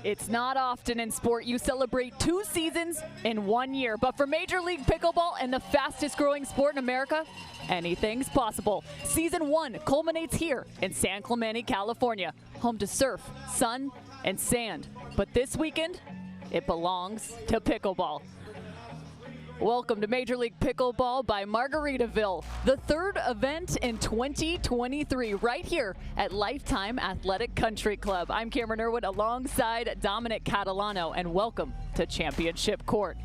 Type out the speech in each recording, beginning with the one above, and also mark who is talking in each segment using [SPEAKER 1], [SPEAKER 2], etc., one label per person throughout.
[SPEAKER 1] It's not often in sport you celebrate 2 seasons in 1 year, but for Major League Pickleball and the fastest growing sport in America, anything's possible. Season 1 culminates here in San Clemente, California, home to surf, sun, and sand. But this weekend, it belongs to pickleball. Welcome to Major League Pickleball by Margaritaville, the 3rd event in 2023, right here at Lifetime Athletic Country Club. I'm Cameron Irwood alongside Dominic Catalano, and welcome to Championship Court.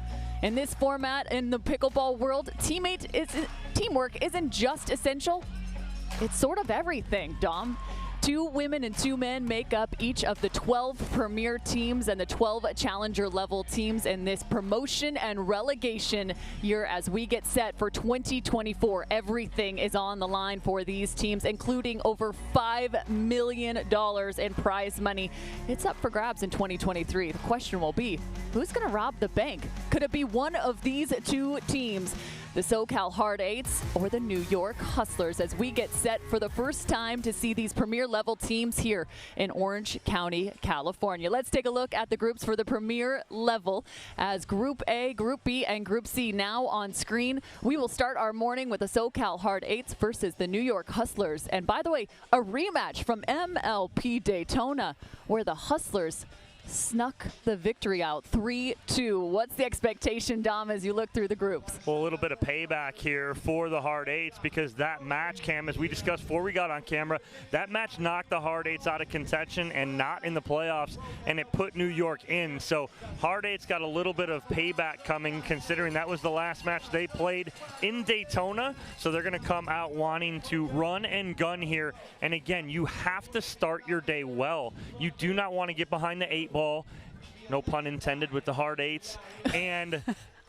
[SPEAKER 1] In this format in the pickleball world, teamwork isn't just essential, it's sort of everything, Dom. 2 women and 2 men make up each of the 12 premier teams and the 12 challenger level teams in this promotion and relegation year as we get set for 2024. Everything is on the line for these teams, including over $5 million in prize money. It's up for grabs in 2023. The question will be, who's going to rob the bank? Could it be one of these 2 teams? The SoCal Hard Eights or the New York Hustlers, as we get set for the first time to see these premier level teams here in Orange County, California. Let's take a look at the groups for the premier level as Group A, Group B, and Group C now on screen. We will start our morning with the SoCal Hard Eights versus the New York Hustlers. And by the way, a rematch from MLP Daytona where the Hustlers snuck the victory out 3-2. What's the expectation, Dom, as you look through the groups?
[SPEAKER 2] Well, a little bit of payback here for the Hard Eights because that match, Cam, as we discussed before we got on camera, that match knocked the Hard Eights out of contention and not in the playoffs, and it put New York in. So Hard Eights got a little bit of payback coming, considering that was the last match they played in Daytona. So they're going to come out wanting to run and gun here. And again, you have to start your day well. You do not want to get behind the 8 ball. No pun intended with the Hard Eights, and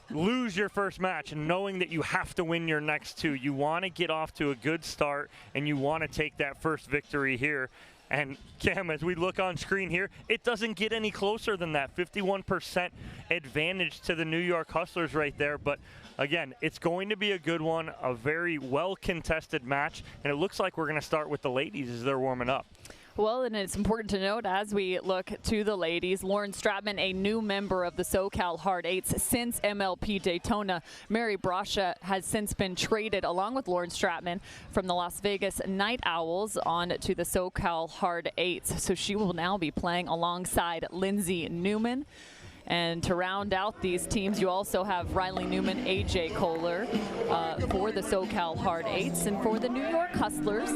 [SPEAKER 2] lose your first match knowing that you have to win your next 2. You want to get off to a good start, and you want to take that first victory here. And Cam, as we look on screen here, it doesn't get any closer than that. 51% advantage to the New York Hustlers right there. But again, it's going to be a good one, a very well-contested match, and it looks like we're going to start with the ladies as they're warming up.
[SPEAKER 1] Well, and it's important to note as we look to the ladies, Lauren Stratman, a new member of the SoCal Hard Eights since MLP Daytona. Mary Brasha has since been traded along with Lauren Stratman from the Las Vegas Night Owls on to the SoCal Hard Eights. So she will now be playing alongside Lindsay Newman. And to round out these teams, you also have Riley Newman, AJ Kohler for the SoCal Hard Eights. And for the New York Hustlers,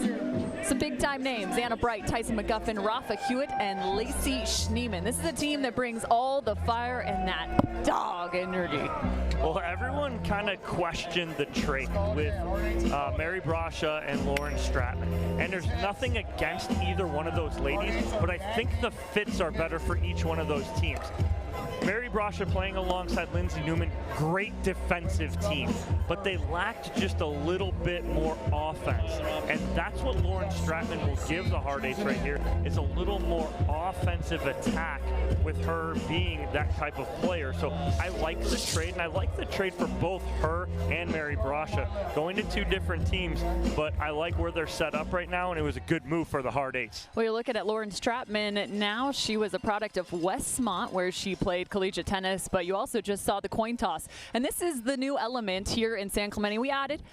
[SPEAKER 1] some big-time names: Anna Bright, Tyson McGuffin, Rafa Hewitt, and Lacey Schneeman. This is a team that brings all the fire and that dog energy.
[SPEAKER 2] Well, everyone kind of questioned the trade with Mary Brasha and Lauren Stratman. And there's nothing against either one of those ladies, but I think the fits are better for each one of those teams. Mary Brasha playing alongside Lindsay Newman, great defensive team, but they lacked just a little bit more offense. And that's what Lauren Stratman will give the Hard Eights right here, is a little more offensive attack with her being that type of player. So I like the trade, and I like the trade for both her and Mary Brasha. Going to 2 different teams, but I like where they're set up right now, and it was a good move for the Hard Eights.
[SPEAKER 1] Well, you're looking at Lauren Stratman now. She was a product of Westmont, where she played collegiate tennis, but you also just saw the coin toss. And this is the new element here in San Clemente. We added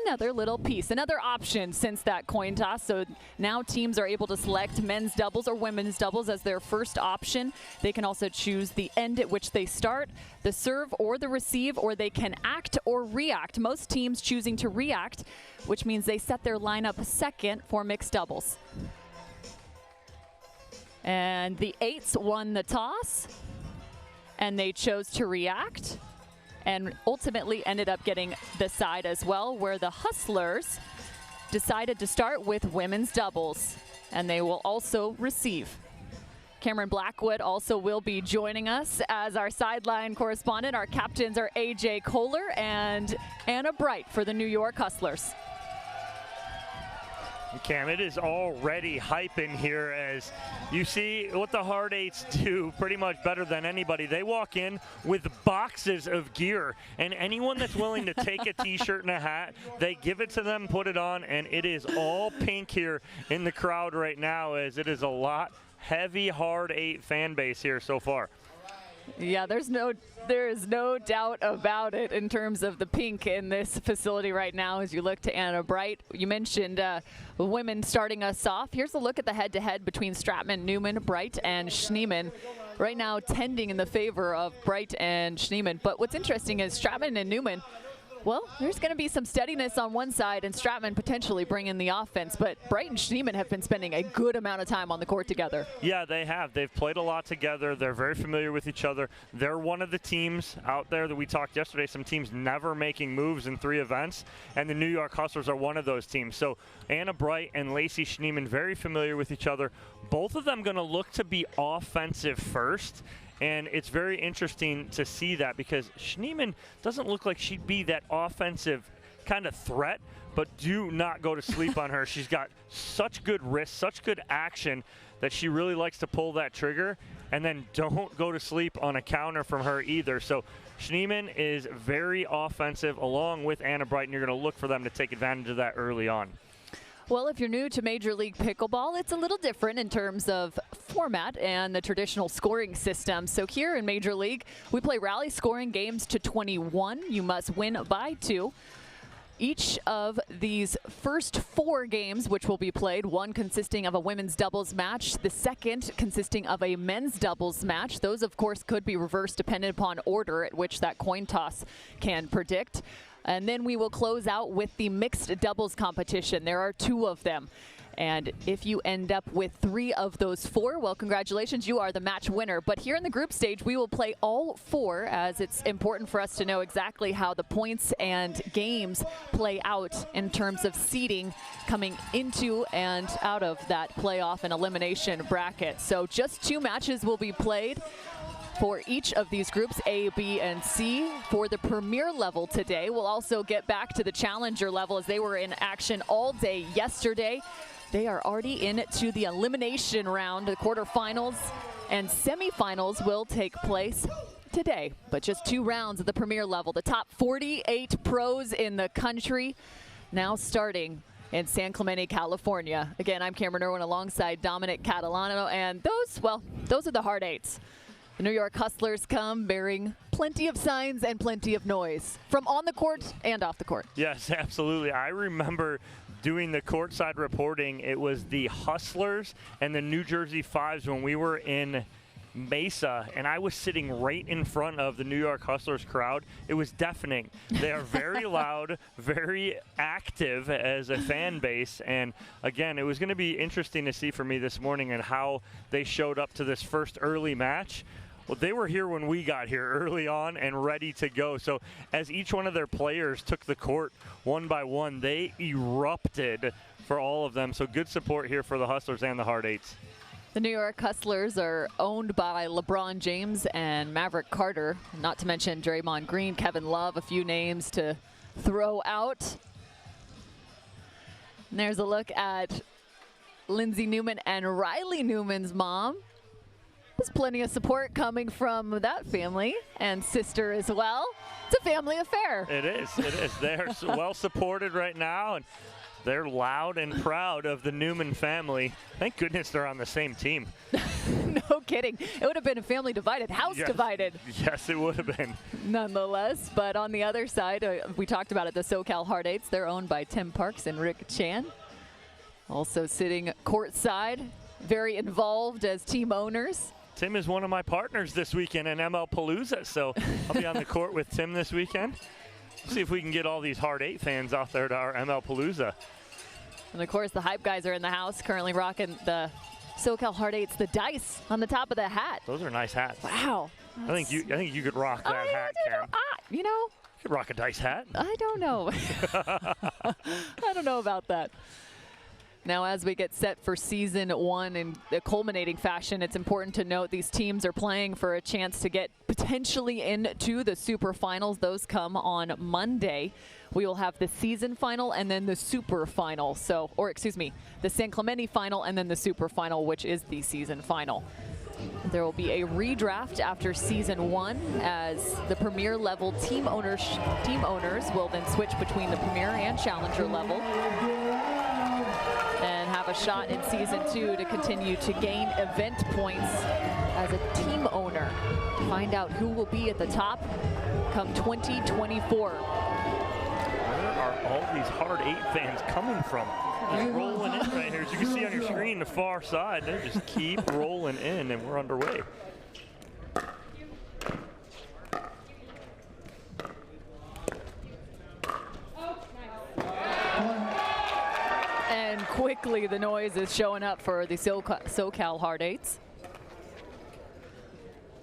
[SPEAKER 1] another little piece, another option since that coin toss. So now teams are able to select men's doubles or women's doubles as their first option. They can also choose the end at which they start, the serve or the receive, or they can act or react. Most teams choosing to react, which means they set their lineup second for mixed doubles. And the Eights won the toss, and they chose to react and ultimately ended up getting the side as well, where the Hustlers decided to start with women's doubles, and they will also receive. Cameron Blackwood also will be joining us as our sideline correspondent. Our captains are AJ Kohler and Anna Bright for the New York Hustlers.
[SPEAKER 2] Cam, it is already hype in here as you see what the Hard Eights do pretty much better than anybody. They walk in with boxes of gear, and anyone that's willing to take a t-shirt and a hat, they give it to them, put it on, and it is all pink here in the crowd right now, as it is a lot heavy hard 8 fan base here so far.
[SPEAKER 1] Yeah, there is no doubt about it in terms of the pink in this facility right now as you look to Anna Bright. You mentioned women starting us off. Here's a look at the head-to-head between Stratman, Newman, Bright, and Schneemann. Right now tending in the favor of Bright and Schneemann. But what's interesting is Stratman and Newman, well, there's going to be some steadiness on one side and Stratman potentially bringing the offense, but Bright and Schneemann have been spending a good amount of time on the court together. Yeah, they have. They've played a lot together. They're very familiar with each other. They're one of the teams out there that we talked yesterday, some teams never making moves in 3 events, and the New York Hustlers are one of those teams. So Anna Bright and Lacey Schneemann very familiar with each other. Both of them going to look to be offensive first. And it's very interesting to see that because Schneemann doesn't look like she'd be that offensive kind of threat, but do not go to sleep on her. She's got such good wrist, such good action that she really likes to pull that trigger, and then don't go to sleep on a counter from her either. So Schneemann is very offensive along with Anna Bright, and you're going to look for them to take advantage of that early on. Well, if you're new to Major League Pickleball, it's a little different in terms of format and the traditional scoring system. So here in Major League, we play rally scoring games to 21. You must win by 2. Each of these first 4 games, which will be played, one consisting of a women's doubles match, the second consisting of a men's doubles match. Those, of course, could be reversed depending upon order at which that coin toss can predict. And then we will close out with the mixed doubles competition. There are 2 of them. And if you end up with 3 of those 4, well, congratulations, you are the match winner. But here in the group stage, we will play all 4 as it's important for us to know exactly how the points and games play out in terms of seeding coming into and out of that playoff and elimination bracket. So just 2 matches will be played for each of these groups, A, B, and C. For the premier level today, we'll also get back to the challenger level as they were in action all day yesterday. They are already into the elimination round. The quarterfinals and semifinals will take place today, but just 2 rounds of the premier level. The top 48 pros in the country now starting in San Clemente, California. Again, I'm Cameron Irwin alongside Dominic Catalano, and those are the hard 8s. The New York Hustlers come bearing plenty of signs and plenty of noise from on the court and off the court. Yes, absolutely. I remember doing the courtside reporting. It was the Hustlers and the New Jersey Fives when we were in Mesa, and I was sitting right in front of the New York Hustlers crowd. It was deafening. They are very loud, very active as a fan base, and again, it was going to be interesting to see for me this morning and how they showed up to this first early match. Well, they were here when we got here early on and ready to go. So as each one of their players took the court one by one, they erupted for all of them. So good support here for the Hustlers and the Hard 8s. The New York Hustlers are owned by LeBron James and Maverick Carter, not to mention Draymond Green, Kevin Love, a few names to throw out. And there's a look at Lindsay Newman and Riley Newman's mom. There's plenty of support coming from that family and sister as well. It's a family affair. It is. It is. They're well supported right now, and they're loud and proud of the Newman family. Thank goodness they're on the same team. No kidding. It would have been a family divided, house divided. Yes, it would have been. Nonetheless, but on the other side, we talked about it, the SoCal Hard 8s. They're owned by Tim Parks and Rick Chan. Also sitting courtside, very involved as team owners. Tim is one of my partners this weekend in MLP, so I'll be on the court with Tim this weekend. See if we can get all these Hard 8 fans out there to our MLP. And of course, the hype guys are in the house, currently rocking the SoCal Hard 8s, the dice on the top of the hat. Those are nice hats. Wow. I think you could rock that hat, Cam. You know, you could rock a dice hat. I don't know. I don't know about that. Now, as we get set for season 1 in a culminating fashion, it's important to note these teams are playing for a chance to get potentially into the super finals. Those come on Monday. We will have the season final and then the super final. The San Clemente final and then the super final, which is the season final. There will be a redraft after season 1 as the premier level team owners will then switch between the premier and challenger level and have a shot in season 2 to continue to gain event points as a team owner. Find out who will be at the top come 2024.
[SPEAKER 2] Where are all these Hard 8 fans coming from? Just rolling in right here. As you can see on your screen, the far side, they just keep rolling in, and we're underway.
[SPEAKER 1] And quickly the noise is showing up for the SoCal Hard 8s.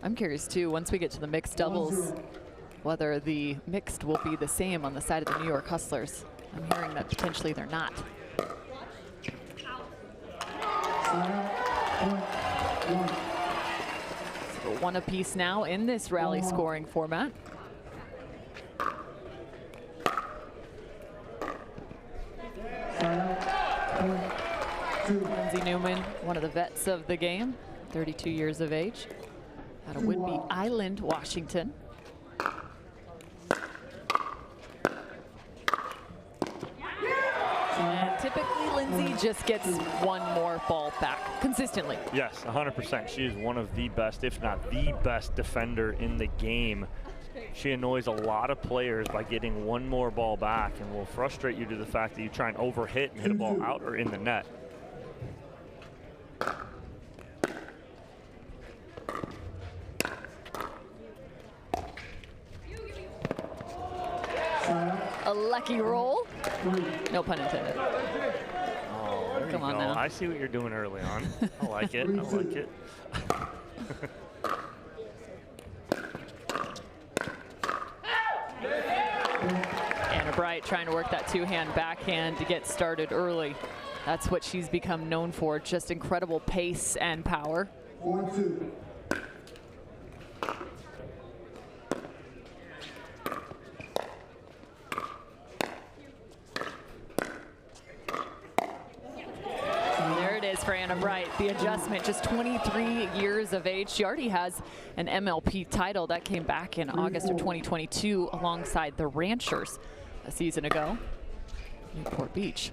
[SPEAKER 1] I'm curious too, once we get to the mixed doubles, whether the mixed will be the same on the side of the New York Hustlers. I'm hearing that potentially they're not. So one apiece now in this rally scoring format. Lindsay Newman, one of the vets of the game, 32 years of age, out of Whidbey Island, Washington. And typically Lindsay just gets one more ball back consistently.
[SPEAKER 2] Yes, 100%. She is one of the best, if not the best defender in the game. She annoys a lot of players by getting one more ball back and will frustrate you to the fact that you try and overhit and hit a ball out or in the net.
[SPEAKER 1] A lucky roll. No pun intended.
[SPEAKER 2] Oh, there
[SPEAKER 1] Come
[SPEAKER 2] you
[SPEAKER 1] on
[SPEAKER 2] go.
[SPEAKER 1] now.
[SPEAKER 2] I see what you're doing early on. I like it. I like it.
[SPEAKER 1] Anna Bright trying to work that two-hand backhand to get started early. That's what she's become known for, just incredible pace and power.
[SPEAKER 3] 4-2.
[SPEAKER 1] There it is for Anna Bright. The adjustment, just 23 years of age. She already has an MLP title that came back in August of 2022 alongside the Ranchers a season ago. Newport Beach.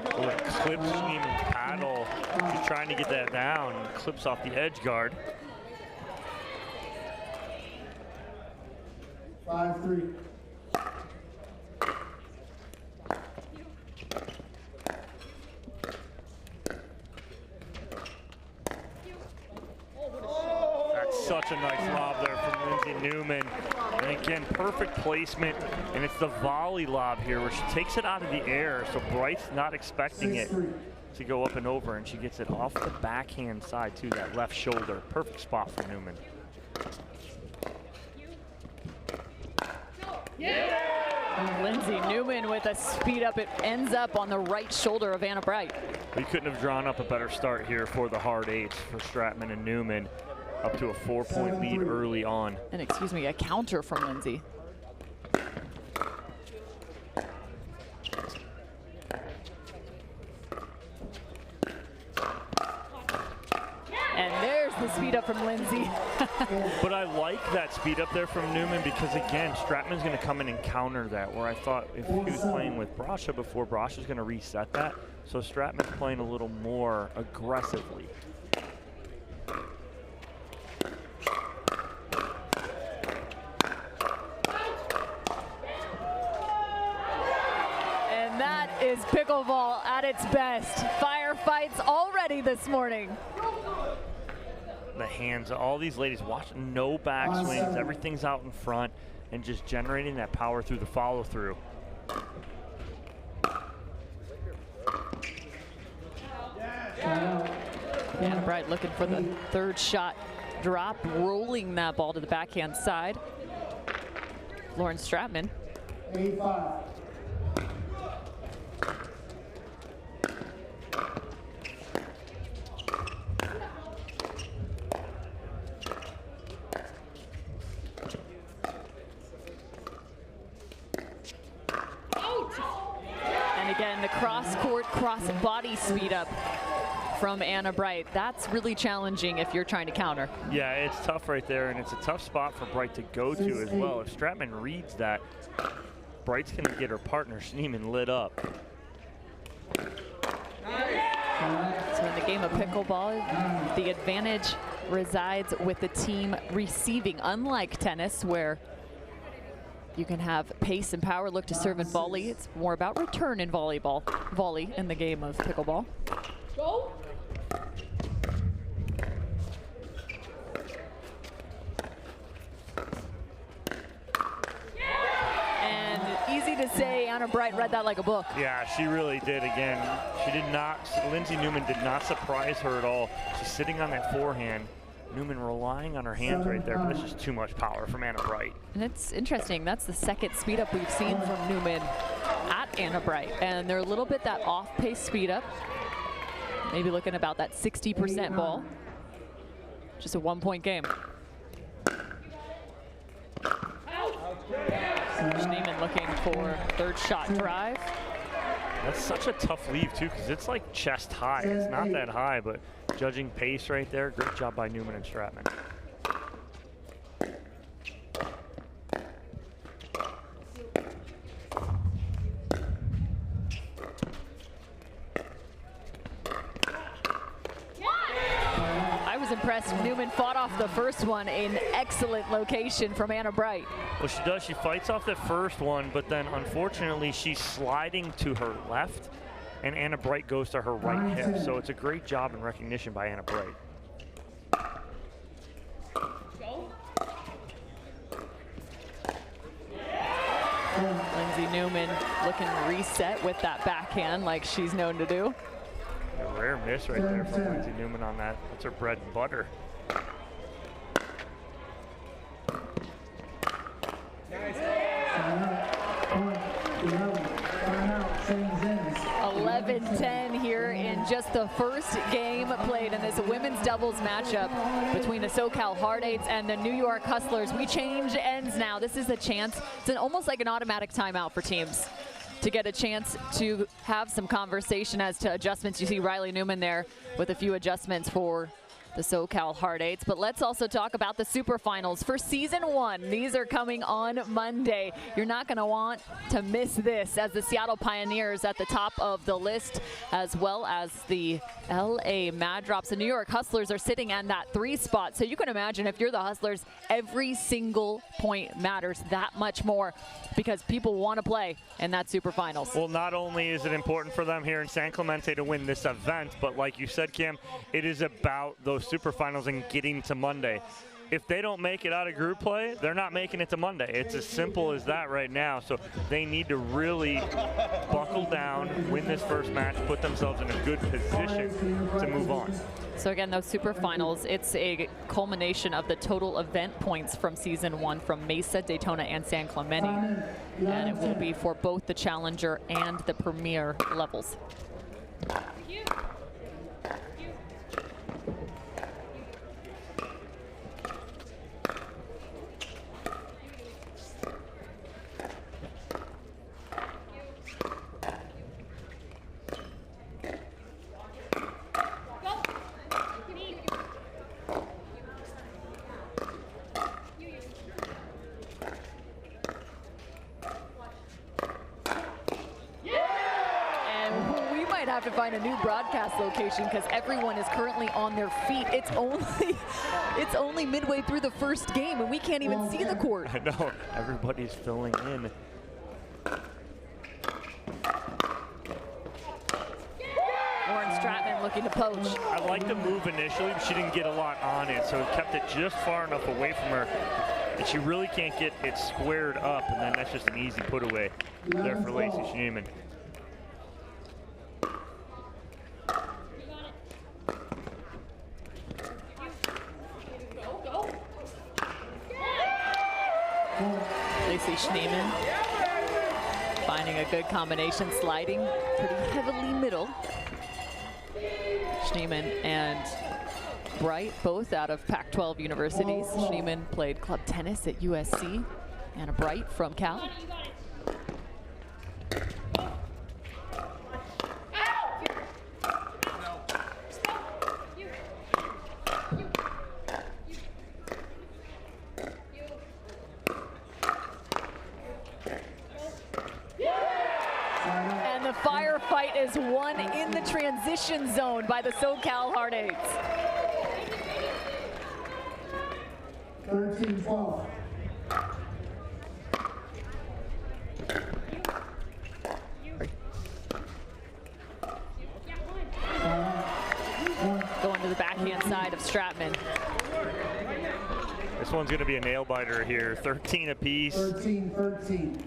[SPEAKER 2] Clips, she didn't even paddle. She's trying to get that down. Clips off the edge guard.
[SPEAKER 3] 5-3.
[SPEAKER 2] That's such a nice lob there from Lindsay Newman. And again, perfect placement. And it's the volley lob here where she takes it out of the air. So Bright's not expecting it to go up and over. And she gets it off the backhand side to that left shoulder. Perfect spot for Newman.
[SPEAKER 1] Lindsay Newman with a speed up. It ends up on the right shoulder of Anna Bright.
[SPEAKER 2] We couldn't have drawn up a better start here for the Hard 8s for Stratman and Newman. Up to a 4-point lead early on.
[SPEAKER 1] And excuse me, a counter from Lindsay. And there's the speed up from Lindsay.
[SPEAKER 2] But I like that speed up there from Newman because, again, Stratman's going to come in and counter that, where I thought if he was playing with Brasha before, Brasha's going to reset that. So Stratman's playing a little more aggressively.
[SPEAKER 1] And that is pickleball at its best. Firefights already this morning.
[SPEAKER 2] The hands, all these ladies watching, no backswings, everything's out in front, and just generating that power through the follow through.
[SPEAKER 1] Anna Bright looking for the third shot drop, rolling that ball to the backhand side. Lauren Stratman.
[SPEAKER 3] 8-5.
[SPEAKER 1] And again, the cross-court, cross-body speed up from Anna Bright. That's really challenging if you're trying to counter.
[SPEAKER 2] Yeah, it's tough right there, and it's a tough spot for Bright to go to as well. If Stratman reads that, Bright's going to get her partner Schneemann lit up.
[SPEAKER 1] So in the game of pickleball, the advantage resides with the team receiving, unlike tennis where you can have pace and power, look to serve and volley. It's more about return in volley in the game of pickleball. Go. And easy to say, Anna Bright read that like a book.
[SPEAKER 2] Yeah, she really did again. She did not, Lindsay Newman did not surprise her at all. She's sitting on that forehand. Newman relying on her hands right there, but that's just too much power from Anna Bright.
[SPEAKER 1] And it's interesting, that's the second speed up we've seen from Newman at Anna Bright. And they're a little bit that off-pace speed up. Maybe looking about that 60% ball. Just a 1-point game. Schneemann looking for third shot drive.
[SPEAKER 2] That's such a tough leave too, because it's like chest high. It's not that high, but judging pace right there, great job by Newman and Stratman.
[SPEAKER 1] I was impressed. Newman fought off the first one, an excellent location from Anna Bright.
[SPEAKER 2] Well, she does. She fights off the first one, but then unfortunately she's sliding to her left, and Anna Bright goes to her right hip. So it's a great job and recognition by Anna Bright.
[SPEAKER 1] Lindsay Newman looking reset with that backhand like she's known to do.
[SPEAKER 2] A rare miss right there from Lindsay Newman on that. That's her bread and butter.
[SPEAKER 3] Nice.
[SPEAKER 1] 11-10 here in just the first game played in this women's doubles matchup between the SoCal Hard Eights and the New York Hustlers. We change ends now. This is a chance. It's almost like an automatic timeout for teams to get a chance to have some conversation as to adjustments. You see Riley Newman there with a few adjustments for the SoCal Hard Eights. But let's also talk about the Super Finals for Season 1. These are coming on Monday. You're not going to want to miss this, as the Seattle Pioneers at the top of the list, as well as the LA Mad Drops. The New York Hustlers are sitting in that 3 spot. So you can imagine if you're the Hustlers, every single point matters that much more because people want to play in that Super Finals.
[SPEAKER 2] Well, not only is it important for them here in San Clemente to win this event, but like you said, Cam, it is about those Super Finals and getting to Monday. If they don't make it out of group play, they're not making it to Monday. It's as simple as that right now. So they need to really buckle down, win this first match, put themselves in a good position to move on.
[SPEAKER 1] So again, those Super Finals, it's a culmination of the total event points from Season 1 from Mesa, Daytona, and San Clemente. And it will be for both the Challenger and the Premier levels. To find a new broadcast location because everyone is currently on their feet. It's only midway through the first game and we can't even see the court.
[SPEAKER 2] I know, everybody's filling in.
[SPEAKER 1] Lauren Stratman looking to poach.
[SPEAKER 2] I like the move initially, but she didn't get a lot on it, so it kept it just far enough away from her that she really can't get it squared up, and then that's just an easy put away there for Lacey Schneemann.
[SPEAKER 1] Lacey Schneemann finding a good combination, sliding pretty heavily middle. Schneemann and Bright, both out of Pac-12 universities. Schneemann played club tennis at USC. Anna Bright from Cal. transition zone by the SoCal Hard Eights.
[SPEAKER 3] 13-12.
[SPEAKER 1] Going to the backhand side of Stratman.
[SPEAKER 2] This one's going to be a nail biter here. 13 apiece.
[SPEAKER 3] 13-13.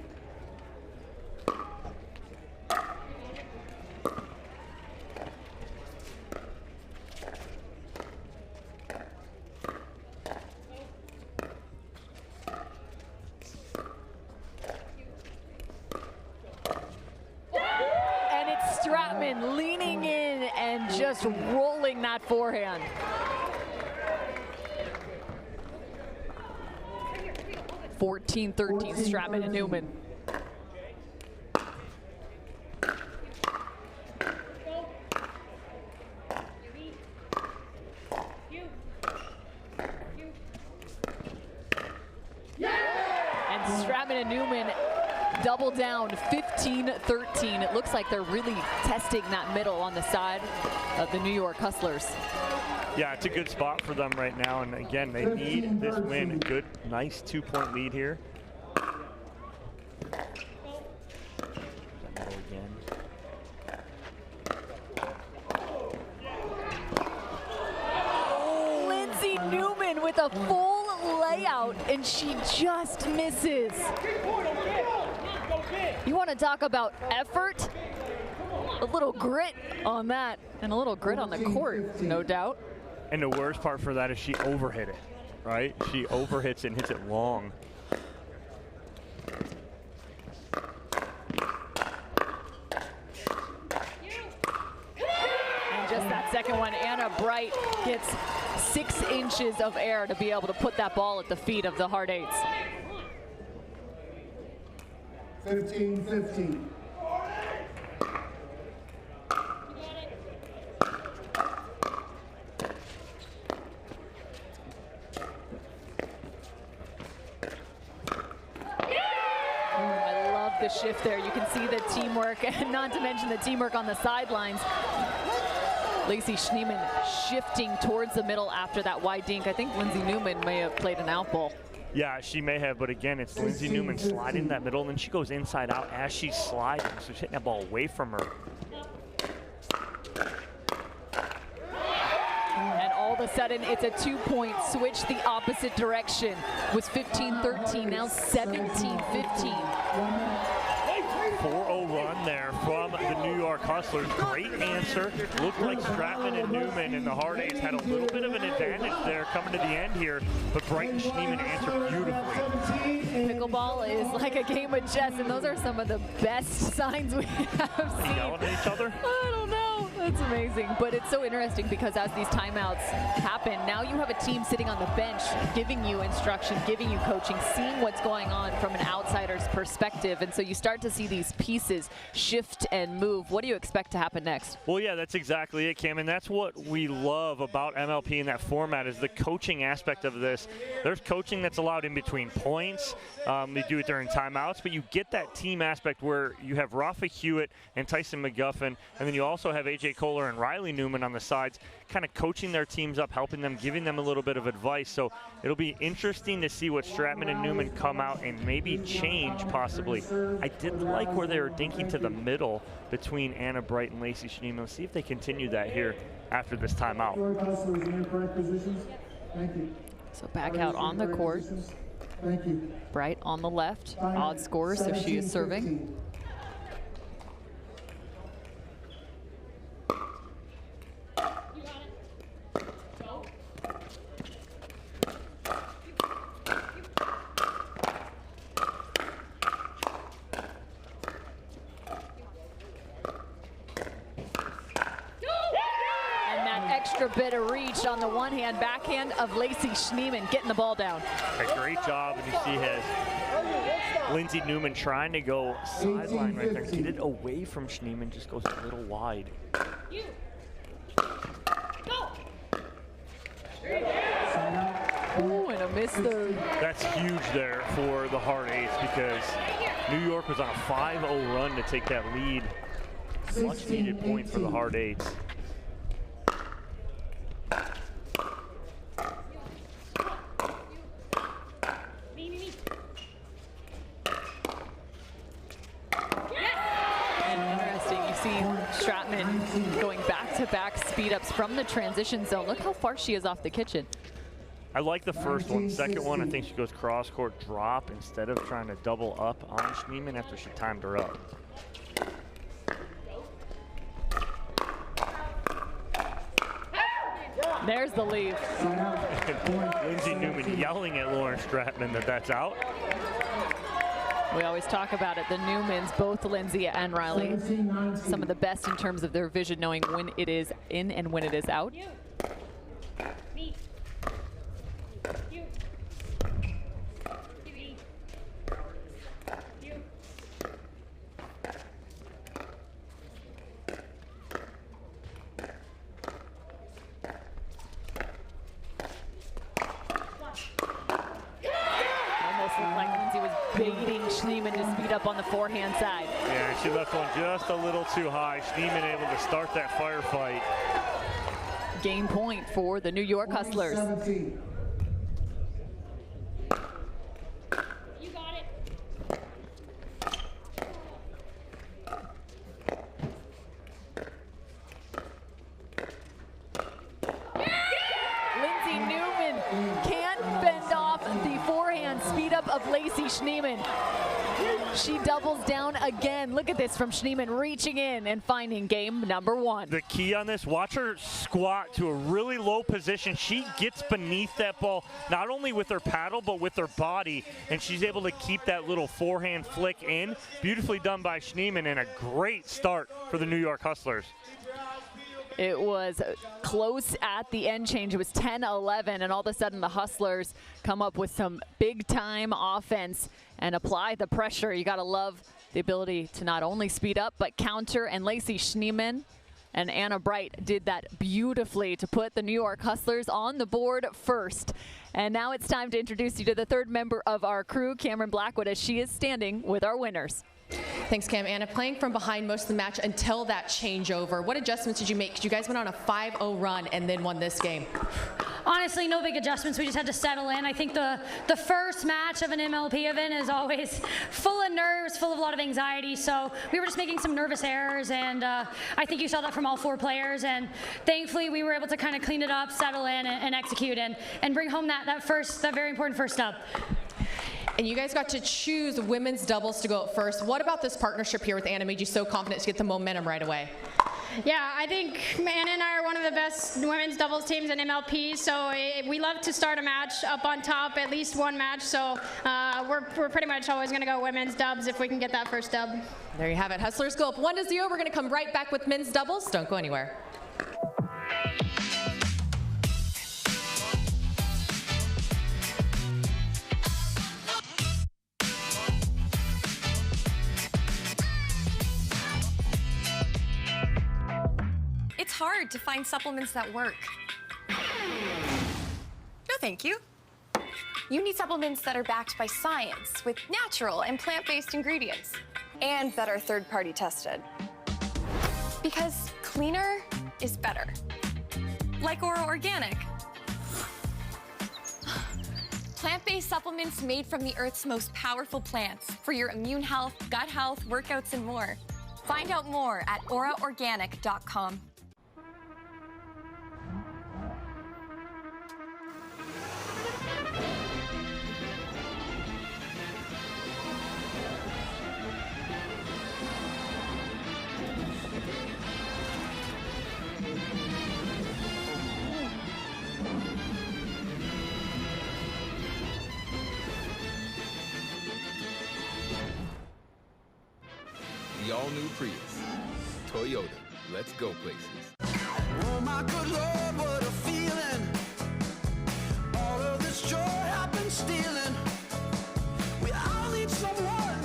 [SPEAKER 1] And it's Stratman leaning in and just rolling that forehand. (14-13) Stratman and Newman. And Stratman and Newman double down 15-13. It looks like they're really testing that middle on the side of the New York Hustlers.
[SPEAKER 2] Yeah, it's a good spot for them right now, and again, they need this win. A good, nice 2-point lead here.
[SPEAKER 1] Oh, Lindsay Newman with a full layout, and she just misses. You want to talk about effort? A little grit on that, and a little grit on the court, no doubt.
[SPEAKER 2] And the worst part for that is she overhit it, right? She overhits it and hits it long.
[SPEAKER 1] And just that second one, Anna Bright gets 6 inches of air to be able to put that ball at the feet of the Hard Eights.
[SPEAKER 3] 15-15.
[SPEAKER 1] The shift there. You can see the teamwork, and not to mention the teamwork on the sidelines. Lacey Schneemann shifting towards the middle after that wide dink. I think Lindsay Newman may have played an out ball.
[SPEAKER 2] Yeah, she may have, but again, it's Lindsay Newman sliding in that middle, and then she goes inside out as she's sliding, so she's hitting that ball away from her.
[SPEAKER 1] And all of a sudden, it's a 2-point switch the opposite direction. It was 15-13, now 17-15.
[SPEAKER 2] 4-0 run there from the New York Hustlers. Great answer. Looked like Stratman and Newman and the Hard Eights had a little bit of an advantage there coming to the end here, but Bright and Schneemann answered beautifully.
[SPEAKER 1] Pickleball is like a game of chess, and those are some of the best signs we have seen.
[SPEAKER 2] Yelling at each other?
[SPEAKER 1] I don't know. That's amazing. But it's so interesting because as these timeouts happen, now you have a team sitting on the bench giving you instruction, giving you coaching, seeing what's going on from an outsider's perspective. And so you start to see these pieces shift and move. What do you expect to happen next?
[SPEAKER 2] Well, yeah, that's exactly it, Cam, and that's what we love about MLP in that format is the coaching aspect of this. There's coaching that's allowed in between points. They do it during timeouts, but you get that team aspect where you have Rafa Hewitt and Tyson McGuffin, and then you also have AJ Kohler and Riley Newman on the sides, kind of coaching their teams up, helping them, giving them a little bit of advice. So it'll be interesting to see what Stratman and Newman come out and maybe change possibly. I did like where they were dinking to the middle between Anna Bright and Lacey Schneemann. Let's see if they continue that here after this timeout.
[SPEAKER 1] So back out on the court.
[SPEAKER 3] Thank you.
[SPEAKER 1] Bright on the left, odd score, so she is serving. Extra bit of reach on the one hand, backhand of Lacey Schneemann getting the ball down.
[SPEAKER 2] A great job, and you see has Lindsay Newman trying to go sideline right there. Get it away from Schneemann, just goes a little wide.
[SPEAKER 1] Ooh, and a miss third.
[SPEAKER 2] That's huge there for the Hard Eights because New York was on a 5-0 run to take that lead. Much needed point for the Hard Eights.
[SPEAKER 1] back-to-back speed-ups from the transition zone. Look how far she is off the kitchen.
[SPEAKER 2] I like the first one. Second one, I think she goes cross-court drop instead of trying to double up on Schneemann after she timed her up.
[SPEAKER 1] There's the leave.
[SPEAKER 2] Lindsay Newman yelling at Lauren Stratman that that's out.
[SPEAKER 1] We always talk about it. The Newmans, both Lindsay and Riley, some of the best in terms of their vision, knowing when it is in and when it is out. Baiting Schneemann to speed up on the forehand side.
[SPEAKER 2] Yeah, she left one just a little too high. Schneemann able to start that firefight.
[SPEAKER 1] Game point for the New York Hustlers.
[SPEAKER 3] 17.
[SPEAKER 4] You got it.
[SPEAKER 1] Lindsay Newman can't fend off the forehand speed up of Lacey Schneemann. She doubles down again. Look at this from Schneemann reaching in and finding game number one.
[SPEAKER 2] The key on this, watch her squat to a really low position. She gets beneath that ball, not only with her paddle, but with her body, and she's able to keep that little forehand flick in. Beautifully done by Schneemann, and a great start for the New York Hustlers.
[SPEAKER 1] It was close at the end change. It was 10-11, and all of a sudden the Hustlers come up with some big-time offense and apply the pressure. You got to love the ability to not only speed up, but counter, and Lacey Schneemann and Anna Bright did that beautifully to put the New York Hustlers on the board first. And now it's time to introduce you to the third member of our crew, Cameron Blackwood, as she is standing with our winners.
[SPEAKER 5] Thanks, Cam. Anna, playing from behind most of the match until that changeover, what adjustments did you make? 'Cause you guys went on a 5-0 run and then won this game.
[SPEAKER 4] Honestly, no big adjustments. We just had to settle in. I think the first match of an MLP event is always full of nerves, full of a lot of anxiety. So we were just making some nervous errors, and I think you saw that from all four players. And thankfully, we were able to kind of clean it up, settle in, and execute, and bring home that very important first dub.
[SPEAKER 5] And you guys got to choose women's doubles to go up first. What about this partnership here with Anna made you so confident to get the momentum right away?
[SPEAKER 6] Yeah, I think Anna and I are one of the best women's doubles teams in MLP, so we love to start a match up on top, at least one match, so we're pretty much always going to go women's dubs if we can get that first dub.
[SPEAKER 5] There you have it. Hustlers go up 1-0. We're going to come right back with men's doubles. Don't go anywhere.
[SPEAKER 7] It's hard to find supplements that work. No, thank you. You need supplements that are backed by science with natural and plant-based ingredients. And that are third-party tested. Because cleaner is better. Like Oro Organic. Plant-based supplements made from the Earth's most powerful plants for your immune health, gut health, workouts, and more. Find out more at oraorganic.com.
[SPEAKER 8] The all-new Prius. Toyota. Let's go places.
[SPEAKER 9] Oh my good Lord, what a feeling. All of this joy I've been stealing. We all need someone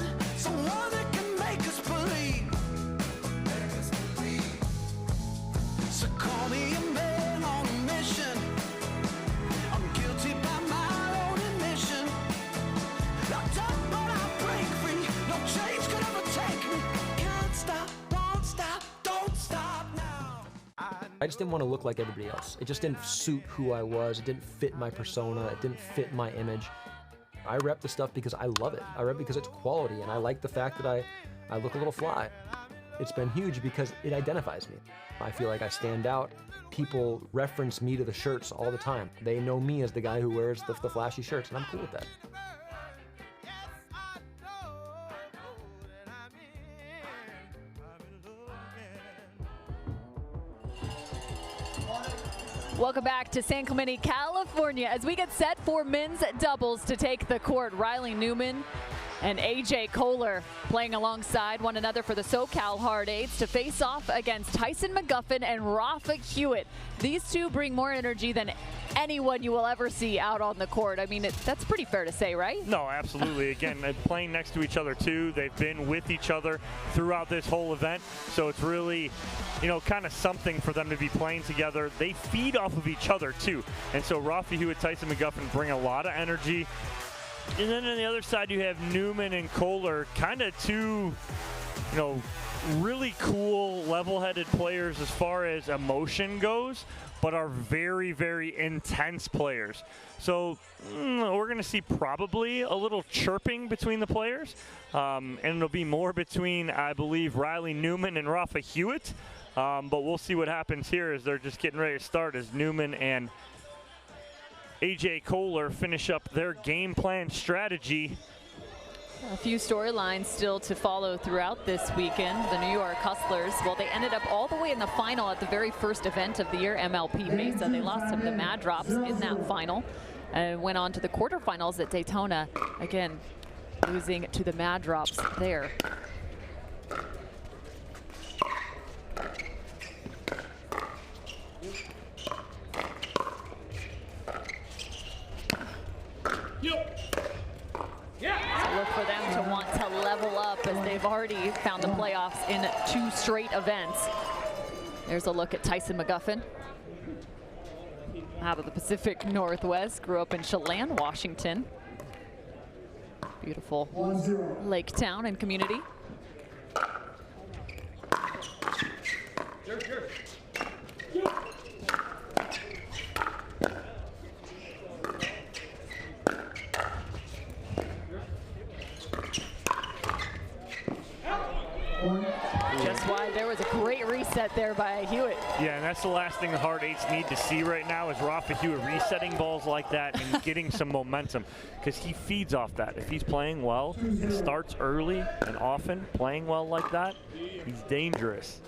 [SPEAKER 9] that can make us believe. So call me a man on a mission. I'm guilty by my own admission. Locked up but I break free. No chains could ever take me. Can't stop, won't stop, don't stop now.
[SPEAKER 10] I just didn't want to look like everybody else. It just didn't suit who I was. It didn't fit my persona. It didn't fit my image. I rep the stuff because I love it. I rep it because it's quality, and I like the fact that I look a little fly. It's been huge because it identifies me. I feel like I stand out. People reference me to the shirts all the time. They know me as the guy who wears the flashy shirts, and I'm cool with that.
[SPEAKER 1] Welcome back to San Clemente, California, as we get set for men's doubles to take the court. Riley Newman and AJ Kohler playing alongside one another for the SoCal Hard Eights to face off against Tyson McGuffin and Rafa Hewitt. These two bring more energy than anyone you will ever see out on the court. I mean, that's pretty fair to say, right?
[SPEAKER 2] No, absolutely. Again, playing next to each other too. They've been with each other throughout this whole event, so it's really, you know, kind of something for them to be playing together. They feed off of each other too, and so Rafa Hewitt, Tyson McGuffin bring a lot of energy. And then on the other side, you have Newman and Kohler, kind of two, you know, really cool, level-headed players as far as emotion goes, but are very, very intense players. So we're going to see probably a little chirping between the players, and it'll be more between, I believe, Riley Newman and Rafa Hewitt. But we'll see what happens here as they're just getting ready to start, as Newman and AJ Kohler finish up their game plan strategy.
[SPEAKER 1] A few storylines still to follow throughout this weekend. The New York Hustlers, well, they ended up all the way in the final at the very first event of the year, MLP Mesa. They lost to the Mad Drops in that final and went on to the quarterfinals at Daytona, again losing to the Mad Drops there. So look for them to want to level up, as they've already found the playoffs in 2 straight events. There's a look at Tyson McGuffin. Out of the Pacific Northwest, grew up in Chelan, Washington. Beautiful lake town and community. Just wide. There was a great reset there by Hewitt.
[SPEAKER 2] Yeah, and that's the last thing the Hard Eights need to see right now, is Rafa Hewitt resetting balls like that and getting some momentum, because he feeds off that. If he's playing well and starts early and often playing well like that, he's dangerous.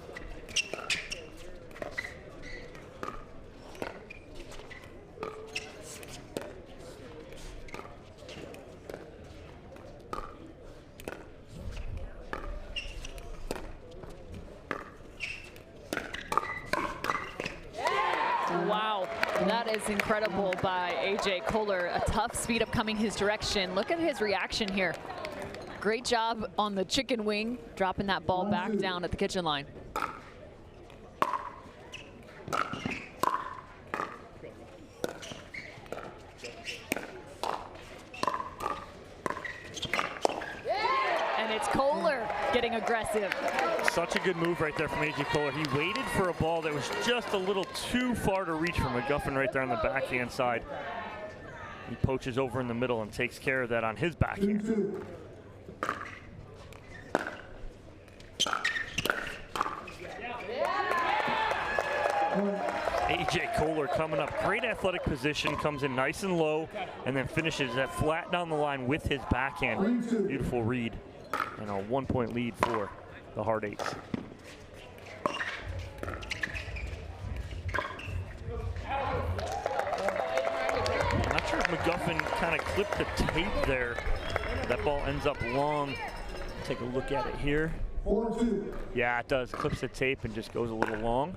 [SPEAKER 1] Wow, that is incredible by AJ Kohler. A tough speed up coming his direction. Look at his reaction here. Great job on the chicken wing, dropping that ball back down at the kitchen line. And it's Kohler getting aggressive.
[SPEAKER 2] Such a good move right there from AJ Kohler. He waited for a ball that was just a little too far to reach for McGuffin right there on the backhand side. He poaches over in the middle and takes care of that on his backhand. AJ Kohler coming up, great athletic position, comes in nice and low, and then finishes that flat down the line with his backhand. Beautiful read, and a 1-point lead for the Hard Eights. I'm not sure if McGuffin kind of clipped the tape there. That ball ends up long. Take a look at it here. Yeah, it does. Clips the tape and just goes a little long.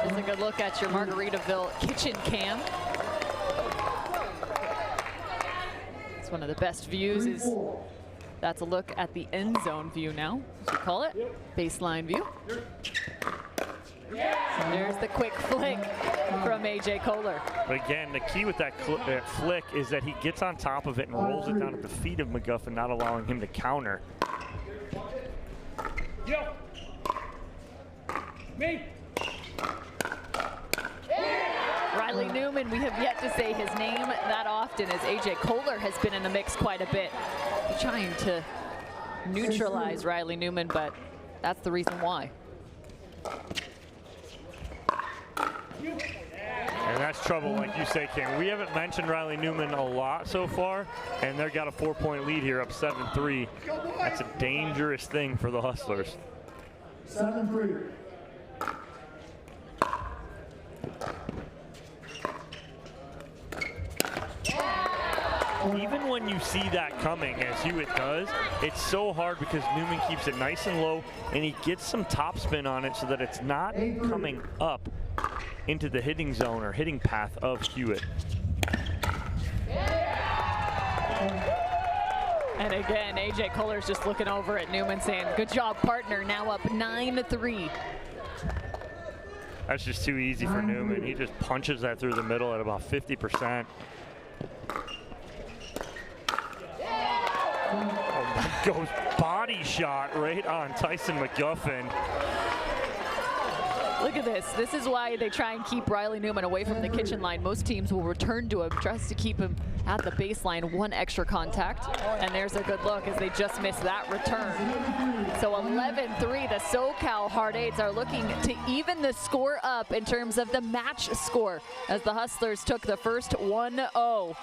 [SPEAKER 1] Here's a good look at your Margaritaville kitchen cam. It's one of the best views. That's a look at the end zone view now, as you call it. Baseline view. There's the quick flick from AJ Kohler.
[SPEAKER 2] But again, the key with that flick is that he gets on top of it and rolls it down at the feet of McGuffin, not allowing him to counter.
[SPEAKER 9] Yo. Me.
[SPEAKER 1] Riley Newman, we have yet to say his name that often, as AJ Kohler has been in the mix quite a bit. They're trying to neutralize Riley Newman, but that's the reason why.
[SPEAKER 2] And that's trouble, like you say, Cam. We haven't mentioned Riley Newman a lot so far, and they've got a 4-point lead here, up 7-3. That's a dangerous thing for the Hustlers.
[SPEAKER 3] 7-3.
[SPEAKER 2] Even when you see that coming, as Hewitt does, it's so hard because Newman keeps it nice and low, and he gets some topspin on it so that it's not coming up into the hitting zone or hitting path of Hewitt.
[SPEAKER 1] And again, AJ Kohler's just looking over at Newman saying, good job, partner, now up 9-3.
[SPEAKER 2] That's just too easy for Newman. He just punches that through the middle at about 50%. Oh, goes body shot right on Tyson McGuffin.
[SPEAKER 1] Look at this. This is why they try and keep Riley Newman away from the kitchen line. Most teams will return to him just to keep him at the baseline. One extra contact. And there's a good look as they just missed that return. So 11-3, the SoCal Hard Eights are looking to even the score up in terms of the match score as the Hustlers took the first 1-0.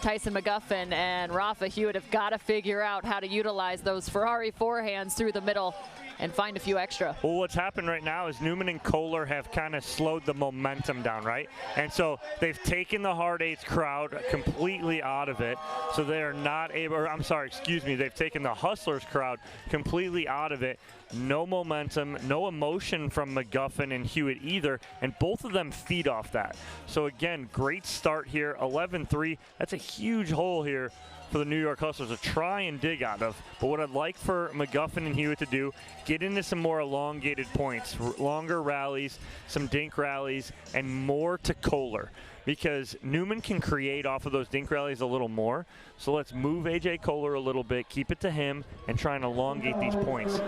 [SPEAKER 1] Tyson McGuffin and Rafa Hewitt have got to figure out how to utilize those Ferrari forehands through the middle and find a few extra.
[SPEAKER 2] Well, what's happened right now is Newman and Kohler have kind of slowed the momentum down, right? And so they've taken the Hard Eights crowd completely out of it. So they are not able, or I'm sorry, excuse me, they've taken the Hustlers crowd completely out of it. No momentum, no emotion from McGuffin and Hewitt either, and both of them feed off that. So again, great start here, 11-3. That's a huge hole here for the New York Hustlers to try and dig out of. But what I'd like for McGuffin and Hewitt to do, get into some more elongated points, longer rallies, some dink rallies, and more to Kohler. Because Newman can create off of those dink rallies a little more. So let's move AJ Kohler a little bit, keep it to him, and try and elongate these points.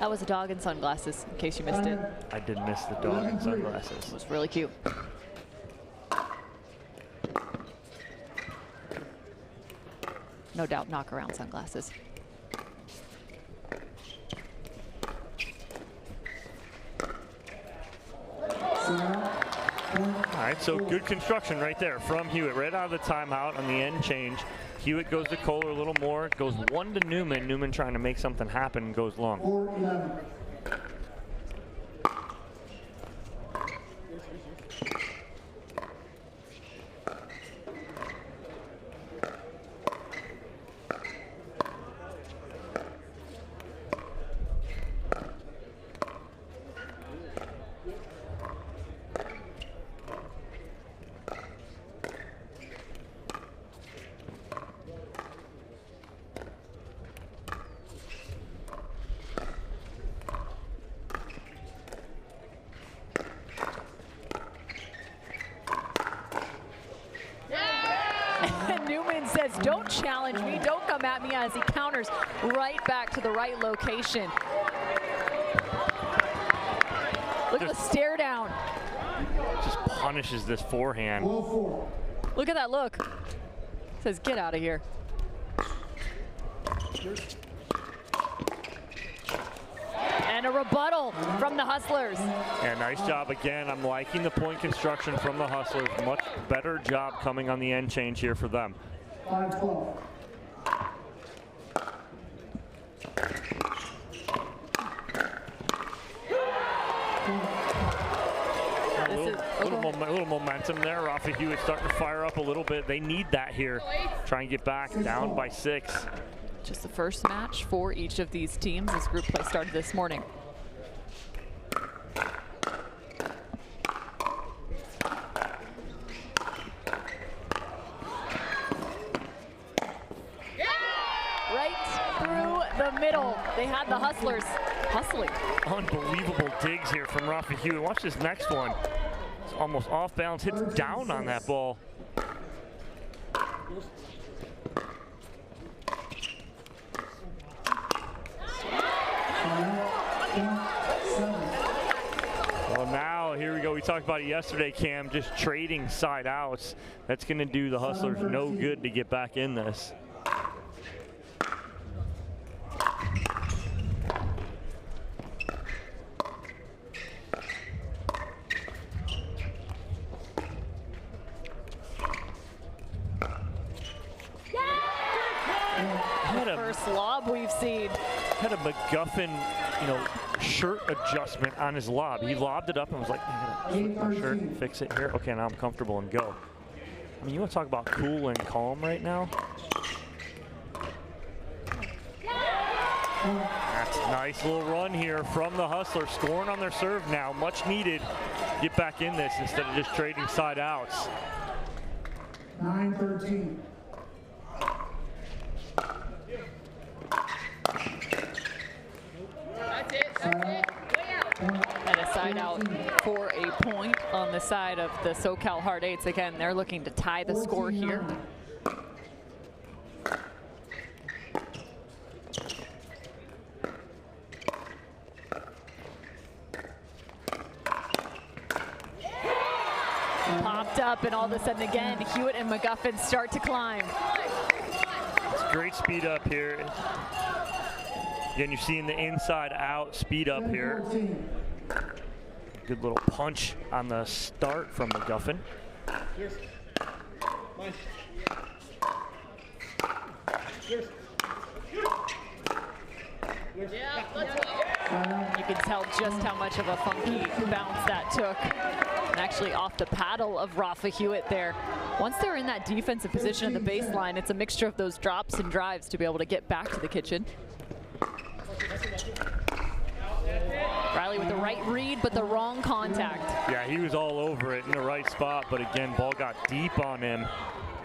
[SPEAKER 1] That was a dog in sunglasses, in case you missed it.
[SPEAKER 2] I did miss the dog in sunglasses.
[SPEAKER 1] It was really cute. No doubt, Knockaround sunglasses.
[SPEAKER 2] All right, so good construction right there from Hewitt. Right out of the timeout on the end change. Hewitt goes to Kohler a little more. Goes one to Newman. Newman trying to make something happen, goes long.
[SPEAKER 3] 4-11.
[SPEAKER 1] Newman says, don't challenge me, don't come at me, as he counters right back to the right location. Look at the stare down.
[SPEAKER 2] Just punishes this forehand.
[SPEAKER 1] Look at that look. Says, get out of here. And a rebuttal from the Hustlers.
[SPEAKER 2] And nice job again. I'm liking the point construction from the Hustlers. Much better job coming on the end change here for them.
[SPEAKER 3] 5-12.
[SPEAKER 2] A little momentum there. Rafa Hewitt starting to fire up a little bit. They need that here. Try and get back down by 6.
[SPEAKER 1] Just the first match for each of these teams as group play started this morning. Right through the middle. They had the hustlers hustling.
[SPEAKER 2] Unbelievable digs here from Rafa Hewitt. Watch this next one. It's almost off balance, hits down on that ball. Well, now here we go. We talked about it yesterday, Cam, just trading side outs. That's going to do the Hustlers no good to get back in this.
[SPEAKER 1] First lob we've seen.
[SPEAKER 2] Had a MacGuffin, shirt adjustment on his lob. He lobbed it up and was like, I'm gonna my shirt, fix it here. Okay, now I'm comfortable and go. I mean, you want to talk about cool and calm right now? That's a nice little run here from the Hustlers, scoring on their serve now. Much needed. Get back in this instead of just trading side outs.
[SPEAKER 3] 9-13.
[SPEAKER 1] And a side out for a point on the side of the SoCal Hard Eights. Again, they're looking to tie the score here. Popped up, and all of a sudden again, Hewitt and MacGuffin start to climb.
[SPEAKER 2] It's great speed up here. Again, you're seeing the inside out speed up here. Good little punch on the start from MacGuffin.
[SPEAKER 1] You can tell just how much of a funky bounce that took. And actually off the paddle of Rafa Hewitt there. Once they're in that defensive position at the baseline, it's a mixture of those drops and drives to be able to get back to the kitchen. Riley with the right read, but the wrong contact.
[SPEAKER 2] Yeah, he was all over it in the right spot, but again, ball got deep on him.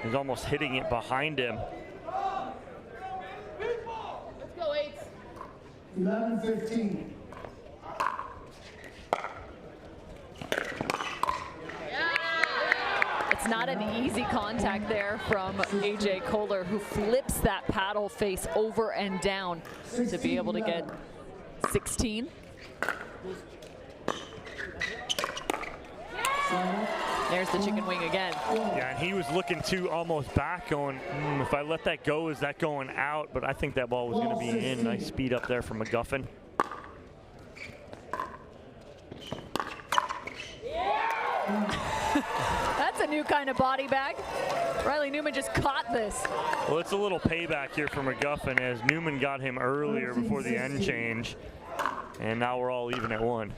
[SPEAKER 2] He was almost hitting it behind him.
[SPEAKER 9] Let's go,
[SPEAKER 3] 11-15.
[SPEAKER 1] It's not an easy contact there from AJ Kohler, who flips that paddle face over and down to be able to get 16. There's the chicken wing again.
[SPEAKER 2] Yeah, and he was looking to almost back, going, if I let that go, is that going out? But I think that ball was going to be in. Nice speed up there from MacGuffin.
[SPEAKER 1] That's a new kind of body bag. Riley Newman just caught this.
[SPEAKER 2] Well, it's a little payback here for MacGuffin as Newman got him earlier before the end change. And now we're all even at 1.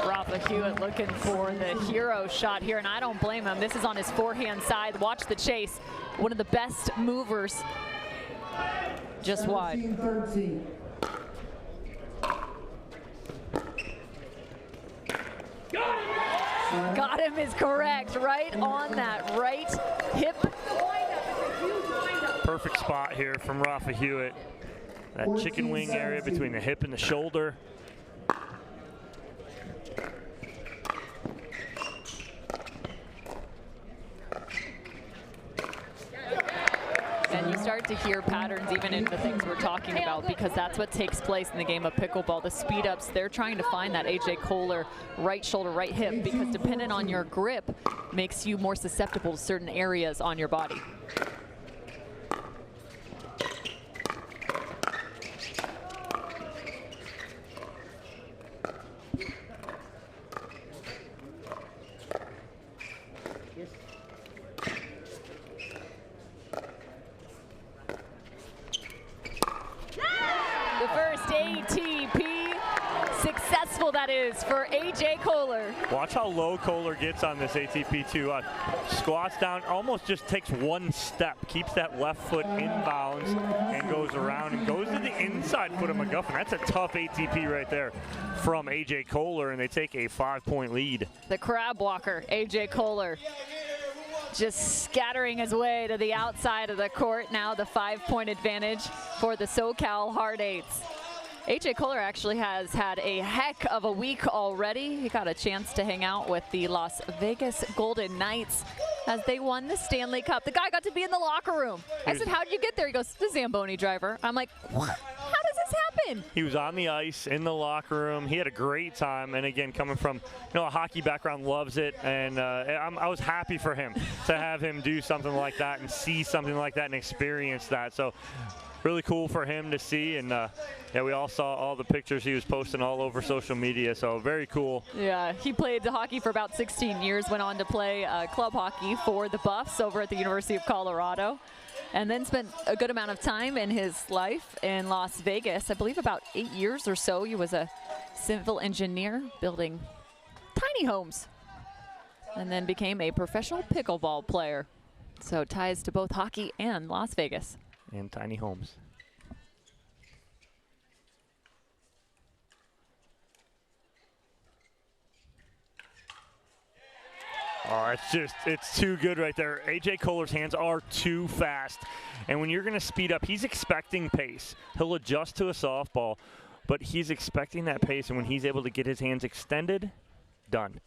[SPEAKER 1] Rafa Hewitt looking for the hero shot here, and I don't blame him. This is on his forehand side. Watch the chase. One of the best movers. Just wide.
[SPEAKER 3] 13.
[SPEAKER 1] Got him is correct, right on that right hip.
[SPEAKER 2] Perfect spot here from Rafa Hewitt. That chicken wing area between the hip and the shoulder.
[SPEAKER 1] And you start to hear patterns even in the things we're talking about, because that's what takes place in the game of pickleball. The speed ups, they're trying to find that AJ Kohler right shoulder, right hip, because depending on your grip makes you more susceptible to certain areas on your body. The first ATP successful, that is, is for A.J. Kohler.
[SPEAKER 2] Watch how low Kohler gets on this ATP too. Squats down, almost just takes one step, keeps that left foot in bounds, and goes around and goes to the inside foot of McGuffin. That's a tough ATP right there from A.J. Kohler, and they take a 5-point lead.
[SPEAKER 1] The crab walker, A.J. Kohler, just scattering his way to the outside of the court. Now the 5-point advantage for the SoCal Hard Eights. A.J. Kohler actually has had a heck of a week already. He got a chance to hang out with the Las Vegas Golden Knights as they won the Stanley Cup. The guy got to be in the locker room. I said, how did you get there? He goes, the Zamboni driver. I'm like, what? How does this happen?
[SPEAKER 2] He was on the ice in the locker room. He had a great time. And again, coming from a hockey background, loves it. And I was happy for him to have him do something like that and see something like that and experience that. So really cool for him to see. And yeah, we all saw all the pictures he was posting all over social media. So very cool.
[SPEAKER 1] Yeah, he played hockey for about 16 years, went on to play club hockey for the Buffs over at the University of Colorado, and then spent a good amount of time in his life in Las Vegas. I believe about 8 years or so. He was a civil engineer building tiny homes, and then became a professional pickleball player. So ties to both hockey and Las Vegas.
[SPEAKER 2] And tiny homes. Oh, it's too good right there. A.J. Kohler's hands are too fast. And when you're going to speed up, he's expecting pace. He'll adjust to a softball, but he's expecting that pace. And when he's able to get his hands extended, done.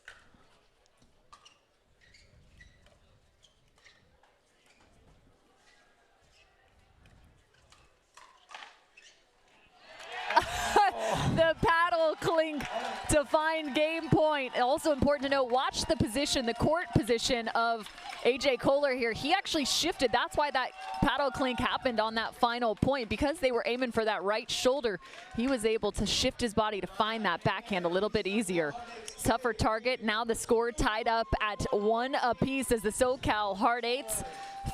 [SPEAKER 1] The paddle clink to find game point. Also important to note, watch the position, the court position of A.J. Kohler here. He actually shifted. That's why that paddle clink happened on that final point, because they were aiming for that right shoulder. He was able to shift his body to find that backhand a little bit easier. Tougher target. Now the score tied up at 1 apiece as the SoCal Hard Eights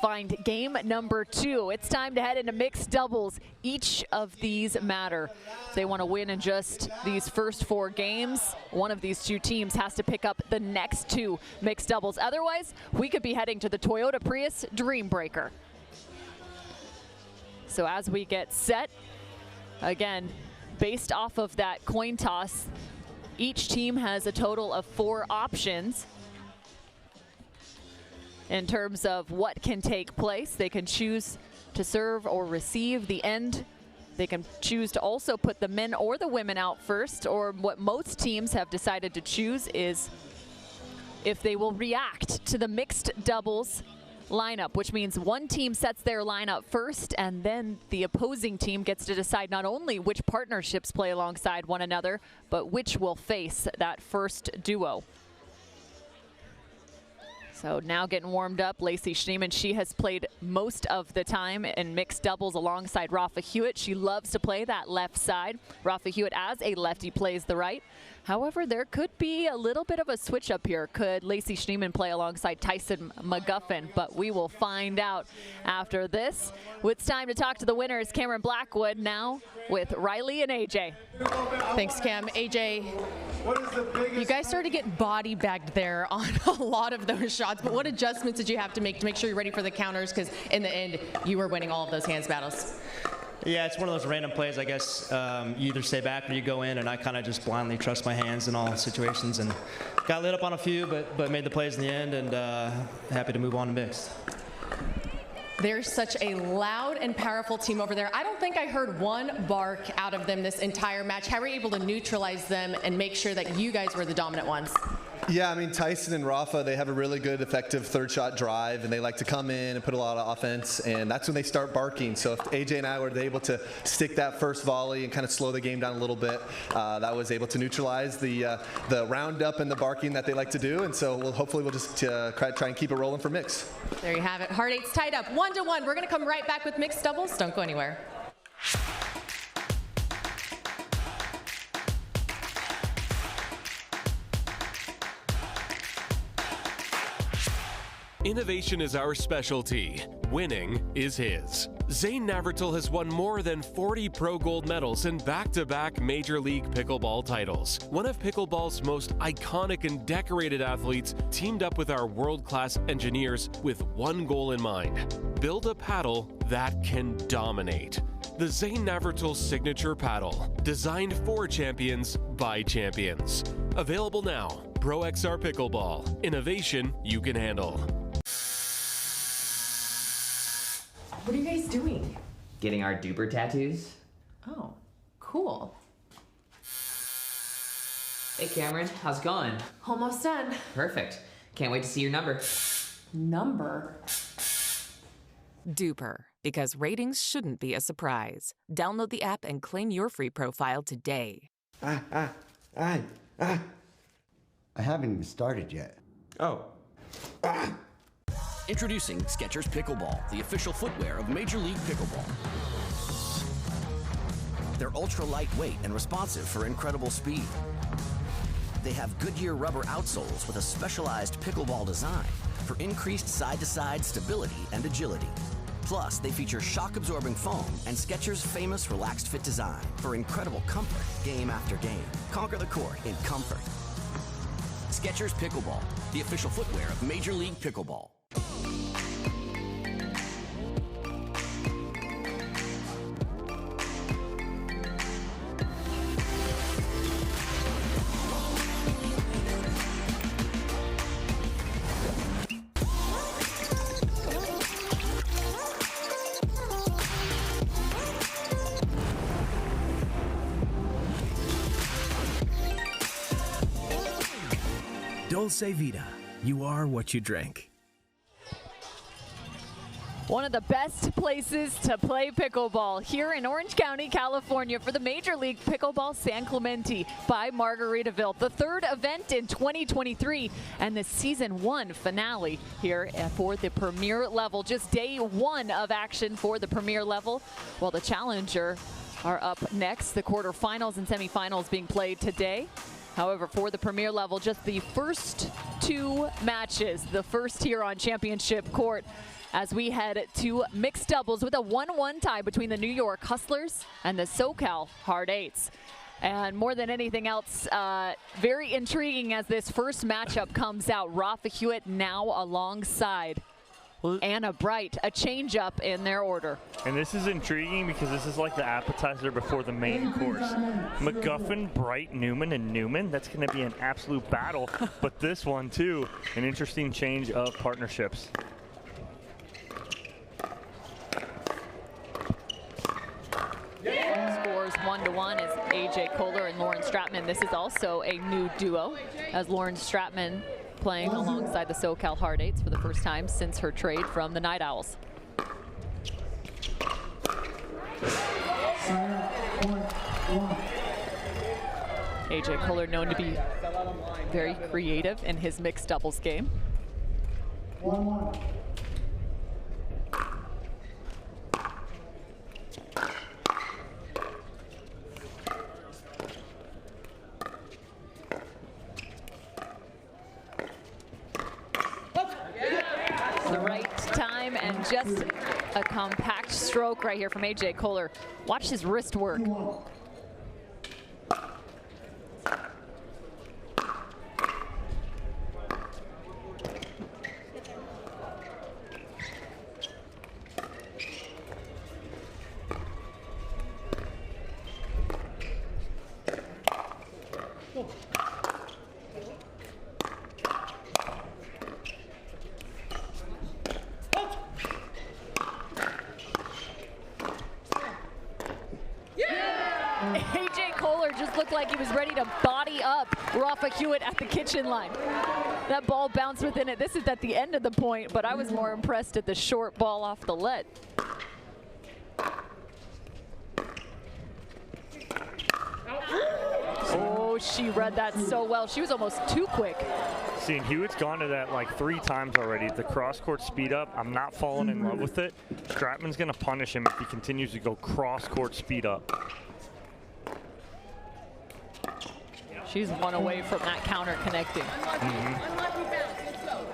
[SPEAKER 1] find game number 2. It's time to head into mixed doubles. Each of these matter. If they want to win in just these first 4 games, one of these 2 teams has to pick up the next 2 mixed doubles. Otherwise, we could be heading to the Toyota Prius Dream Breaker. So as we get set, again, based off of that coin toss, each team has a total of 4 options in terms of what can take place. They can choose to serve or receive the end. They can choose to also put the men or the women out first, or what most teams have decided to choose is if they will react to the mixed doubles lineup, which means one team sets their lineup first, and then the opposing team gets to decide not only which partnerships play alongside one another, but which will face that first duo. So now getting warmed up, Lacey Schneemann. She has played most of the time in mixed doubles alongside Rafa Hewitt. She loves to play that left side. Rafa Hewitt, as a lefty, plays the right. However, there could be a little bit of a switch up here. Could Lacey Schneemann play alongside Tyson McGuffin? But we will find out after this. It's time to talk to the winners. Cameron Blackwood now with Riley and AJ.
[SPEAKER 5] Thanks, Cam. AJ, you guys started to get body bagged there on a lot of those shots, but what adjustments did you have to make sure you're ready for the counters? Because in the end, you were winning all of those hands battles.
[SPEAKER 11] Yeah, it's one of those random plays, I guess. You either stay back or you go in, and I kind of just blindly trust my hands in all situations, and got lit up on a few, but made the plays in the end, and happy to move on to mixed.
[SPEAKER 5] There's such a loud and powerful team over there. I don't think I heard one bark out of them this entire match. How were you able to neutralize them and make sure that you guys were the dominant ones?
[SPEAKER 12] Yeah, I mean, Tyson and Rafa, they have a really good, effective third shot drive, and they like to come in and put a lot of offense, and that's when they start barking. So if AJ and I were able to stick that first volley and kind of slow the game down a little bit, that was able to neutralize the roundup and the barking that they like to do, and so hopefully we'll just try and keep it rolling for mix.
[SPEAKER 5] There you have it. Hard Eights tied up 1-1. We're going to come right back with mixed doubles. Don't go anywhere.
[SPEAKER 13] Innovation is our specialty. Winning is his. Zane Navratil has won more than 40 Pro Gold medals and back-to-back Major League Pickleball titles. One of pickleball's most iconic and decorated athletes teamed up with our world-class engineers with one goal in mind: build a paddle that can dominate. The Zane Navratil Signature Paddle, designed for champions by champions. Available now. Pro XR Pickleball. Innovation you can handle.
[SPEAKER 14] What are you guys doing?
[SPEAKER 15] Getting our duper tattoos.
[SPEAKER 14] Oh, cool.
[SPEAKER 15] Hey Cameron, how's it going?
[SPEAKER 14] Almost done.
[SPEAKER 15] Perfect. Can't wait to see your number.
[SPEAKER 14] Number?
[SPEAKER 16] Duper, because ratings shouldn't be a surprise. Download the app and claim your free profile today.
[SPEAKER 17] I haven't even started yet.
[SPEAKER 18] Oh. Introducing Skechers Pickleball, the official footwear of Major League Pickleball. They're ultra lightweight and responsive for incredible speed. They have Goodyear rubber outsoles with a specialized pickleball design for increased side-to-side stability and agility. Plus, they feature shock-absorbing foam and Skechers' famous relaxed fit design for incredible comfort game after game. Conquer the court in comfort. Skechers Pickleball, the official footwear of Major League Pickleball.
[SPEAKER 19] Dulce Vida, you are what you drink.
[SPEAKER 1] One of the best places to play pickleball here in Orange County, California for the Major League Pickleball San Clemente by Margaritaville. The third event in 2023 and the season 1 finale here for the premier level. Just day 1 of action for the premier level, while the challenger are up next. The quarterfinals and semifinals being played today. However, for the premier level, just the first 2 matches, the first here on championship court, as we head to mixed doubles with a 1-1 tie between the New York Hustlers and the SoCal Hard Eights. And more than anything else, very intriguing as this first matchup comes out. Rafa Hewitt now alongside Anna Bright, a change-up in their order.
[SPEAKER 2] And this is intriguing because this is like the appetizer before the main course. McGuffin, Bright, Newman, and Newman. That's going to be an absolute battle. But this one, too, an interesting change of partnerships.
[SPEAKER 1] Scores 1-1 is AJ Kohler and Lauren Stratman. This is also a new duo, as Lauren Stratman playing alongside the SoCal Hard Eights for the first time since her trade from the Night Owls. AJ Kohler known to be very creative in his mixed doubles game.
[SPEAKER 3] 1-1.
[SPEAKER 1] The right time and just a compact stroke right here from AJ Kohler. Watch his wrist work. AJ Kohler just looked like he was ready to body up Rafa Hewitt at the kitchen line. That ball bounced within it. This is at the end of the point, but I was more impressed at the short ball off the let. Oh, she read that so well. She was almost too quick.
[SPEAKER 2] See, and Hewitt's gone to that like 3 times already. The cross-court speed up, I'm not falling in love with it. Stratman's going to punish him if he continues to go cross-court speed up.
[SPEAKER 1] She's one away from that counter connecting.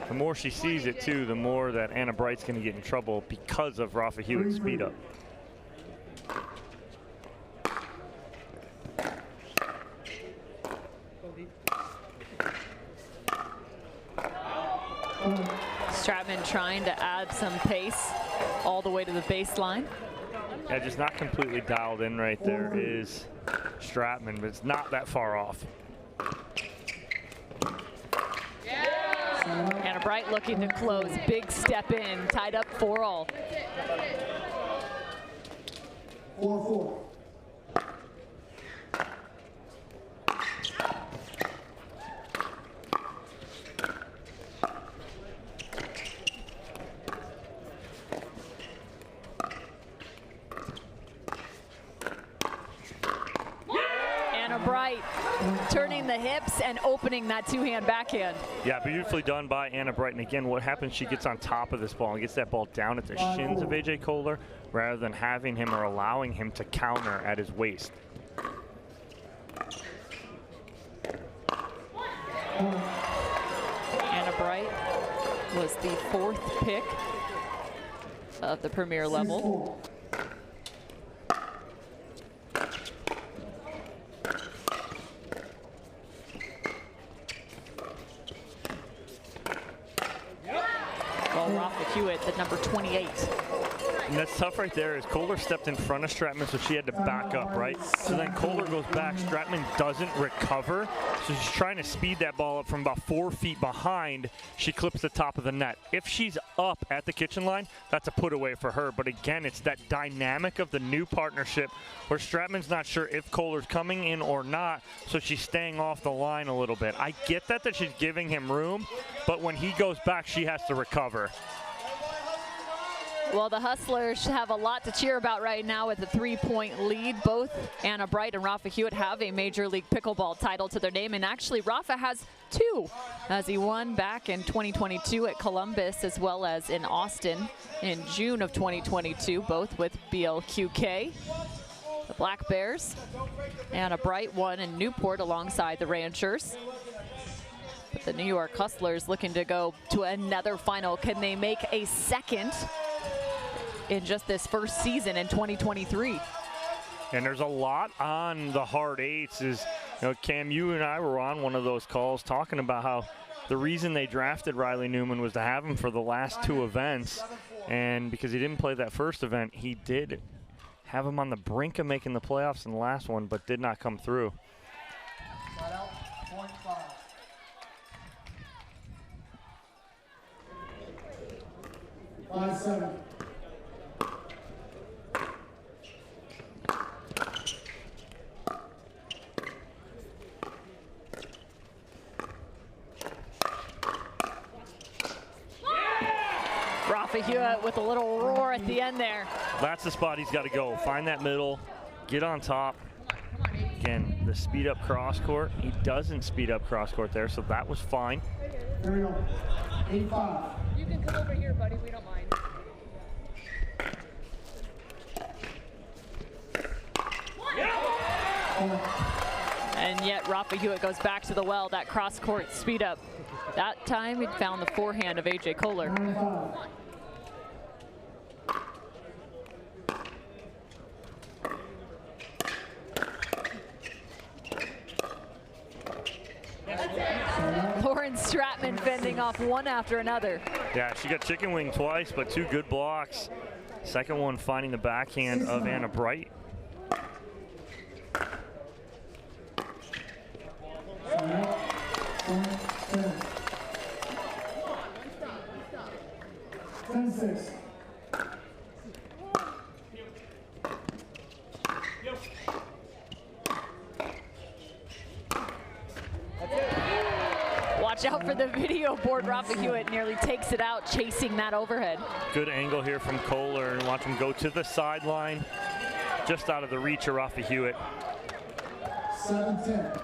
[SPEAKER 2] The more she sees it, too, the more that Anna Bright's going to get in trouble because of Rafa Hewitt's speed up.
[SPEAKER 1] Stratman trying to add some pace all the way to the baseline.
[SPEAKER 2] Yeah, just not completely dialed in right there is Stratman, but it's not that far off.
[SPEAKER 1] Anna Bright looking to close. Big step in, tied up 4-all.
[SPEAKER 3] 4-4.
[SPEAKER 1] Bright turning the hips and opening that two-hand backhand.
[SPEAKER 2] Yeah, beautifully done by Anna Bright. And again, what happens, she gets on top of this ball and gets that ball down at the shins of AJ Kohler rather than having him or allowing him to counter at his waist.
[SPEAKER 1] Anna Bright was the 4th pick of the premier level. Rafa Hewitt at number 28.
[SPEAKER 2] And that's tough right there as Kohler stepped in front of Stratman, so she had to back up, right? So then Kohler goes back, Stratman doesn't recover, so she's trying to speed that ball up from about 4 feet behind. She clips the top of the net. If she's up at the kitchen line, that's a put away for her. But again, it's that dynamic of the new partnership where Stratman's not sure if Kohler's coming in or not, so she's staying off the line a little bit. I get that she's giving him room, but when he goes back, she has to recover.
[SPEAKER 1] Well, the Hustlers have a lot to cheer about right now with a 3-point lead. Both Anna Bright and Rafa Hewitt have a Major League Pickleball title to their name, and actually Rafa has 2, as he won back in 2022 at Columbus as well as in Austin in June of 2022, both with BLQK. The Black Bears. Anna Bright won in Newport alongside the Ranchers. But the New York Hustlers looking to go to another final. Can they make a second in just this first season in 2023?
[SPEAKER 2] And there's a lot on the hard eights. Is, you know, Cam, you and I were on one of those calls talking about how the reason they drafted Riley Newman was to have him for the last 2 events. And because he didn't play that first event, he did have him on the brink of making the playoffs in the last one, but did not come through.
[SPEAKER 3] 5-7.
[SPEAKER 1] Rafa Hewitt with a little roar at the end there.
[SPEAKER 2] That's the spot he's got to go. Find that middle, get on top. Again, the speed up cross court. He doesn't speed up cross court there, so that was fine.
[SPEAKER 3] There we go. 8-5.
[SPEAKER 1] You can come over here, buddy. We don't mind. And yet Rafa Hewitt goes back to the well. That cross court speed up. That time he found the forehand of AJ Kohler. Lauren Stratman fending off one after another.
[SPEAKER 2] Yeah, she got chicken wing twice, but 2 good blocks. Second one finding the backhand of Anna Bright.
[SPEAKER 1] Watch out for the video board. Rafa Hewitt nearly takes it out, chasing that overhead.
[SPEAKER 2] Good angle here from Kohler, and watch him go to the sideline, just out of the reach of Rafa Hewitt.
[SPEAKER 3] 7-10.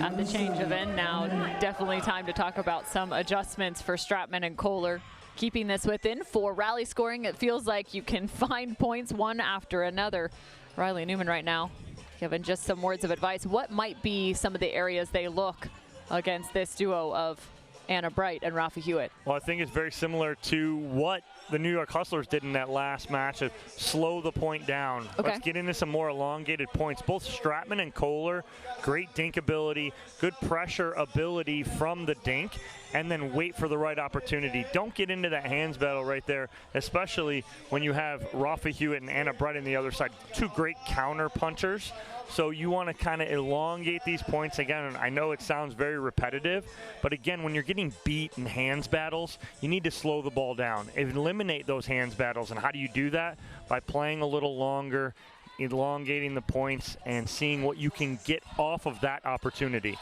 [SPEAKER 1] At the change of end now, definitely time to talk about some adjustments for Stratman and Kohler. keeping this within 4. Rally scoring, it feels like you can find points one after another. Riley Newman right now giving just some words of advice. What might be some of the areas they look against this duo of Anna Bright and Rafa Hewitt?
[SPEAKER 2] Well, I think it's very similar to what the New York Hustlers did in that last match, of slow the point down.
[SPEAKER 1] Okay.
[SPEAKER 2] Let's get into some more elongated points. Both Stratman and Kohler, great dink ability, good pressure ability from the dink, and then wait for the right opportunity. Don't get into that hands battle right there, especially when you have Rafa Hewitt and Anna Bright on the other side. Two great counter punchers. So you want to kind of elongate these points. Again, I know it sounds very repetitive, but again, when you're getting beat in hands battles, you need to slow the ball down. Eliminate those hands battles. And how do you do that? By playing a little longer, elongating the points, and seeing what you can get off of that opportunity.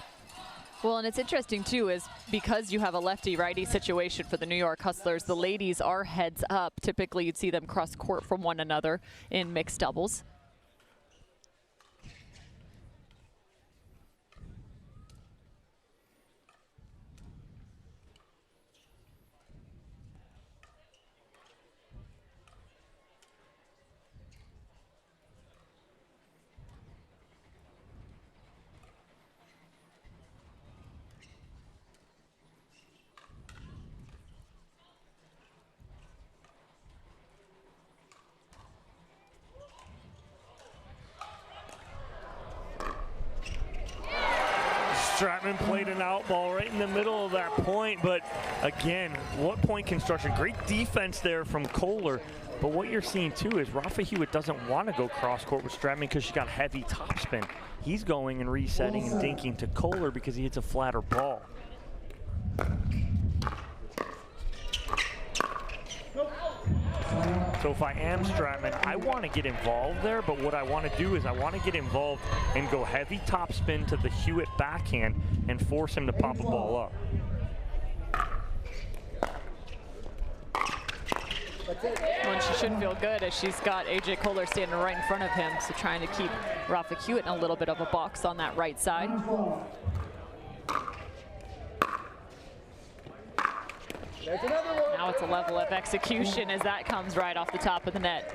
[SPEAKER 1] Well, and it's interesting, too, is because you have a lefty-righty situation for the New York Hustlers, the ladies are heads up. Typically, you'd see them cross court from one another in mixed doubles.
[SPEAKER 2] Stratman played an out ball right in the middle of that point, but again, what point construction. Great defense there from Kohler, but what you're seeing too is Rafa Hewitt doesn't want to go cross court with Stratman because she's got heavy topspin. He's going and resetting and dinking to Kohler because he hits a flatter ball. So if I am Stratman, I want to get involved there, but what I want to do is I want to get involved and go heavy topspin to the Hewitt backhand and force him to pop a ball up.
[SPEAKER 1] Well, and she should feel good as she's got AJ Kohler standing right in front of him, so trying to keep Rafa Hewitt in a little bit of a box on that right side. Now it's a level of execution as that comes right off the top of the net.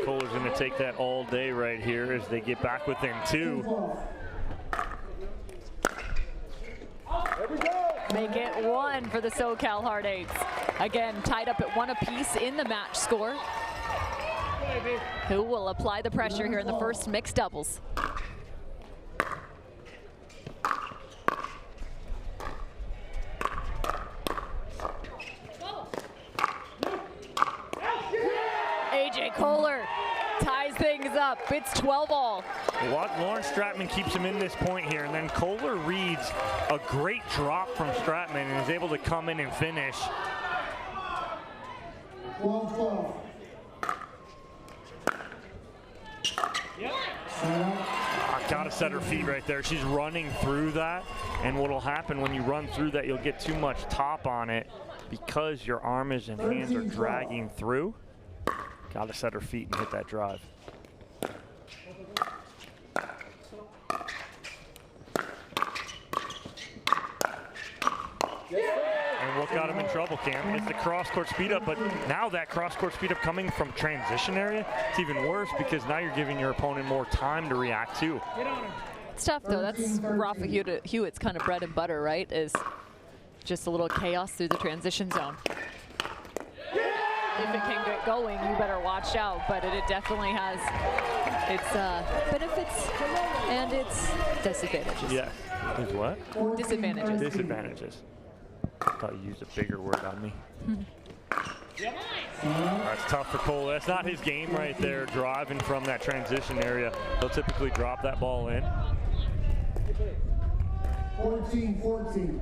[SPEAKER 2] Kohler's going to take that all day right here as they get back within 2.
[SPEAKER 1] Make it 1 for the SoCal Hard Eights. Again, tied up at 1 apiece in the match score. Who will apply the pressure here in the first mixed doubles? AJ Kohler ties things up. It's 12-all.
[SPEAKER 2] Lauren Stratman keeps him in this point here, and then Kohler reads a great drop from Stratman and is able to come in and finish.
[SPEAKER 3] 12-12.
[SPEAKER 2] I gotta set her feet right there. She's running through that, and what'll happen when you run through that, you'll get too much top on it because your arms and hands are dragging through. Gotta set her feet and hit that drive. And what got him in trouble, Cam, is the cross-court speed up, but now that cross-court speed up coming from transition area, it's even worse because now you're giving your opponent more time to react to.
[SPEAKER 1] It's tough, though. That's Rafa Hewitt's kind of bread and butter, right, is just a little chaos through the transition zone. If it can get going, you better watch out, but it definitely has its benefits and its disadvantages.
[SPEAKER 2] Yeah. Is what?
[SPEAKER 1] Disadvantages.
[SPEAKER 2] Disadvantages. I thought you used a bigger word on me. That's tough for Cole. That's not his game right there, driving from that transition area. He'll typically drop that ball in.
[SPEAKER 3] 14-14.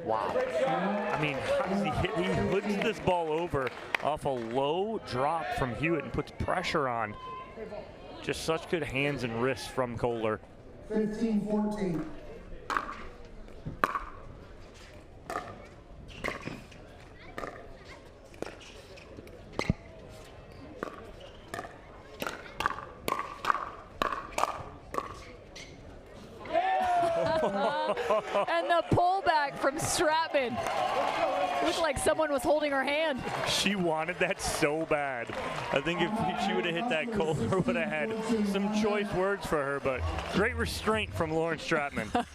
[SPEAKER 2] Wow. I mean, how does he hit? He hoods this ball over off a low drop from Hewitt and puts pressure on. Just such good hands and wrists from Kohler.
[SPEAKER 3] 15-14.
[SPEAKER 1] And the pullback from Stratman. Looked like someone was holding her hand.
[SPEAKER 2] She wanted that so bad. I think if she would have hit that, Kohler would have had some choice words for her, but great restraint from Lauren Stratman.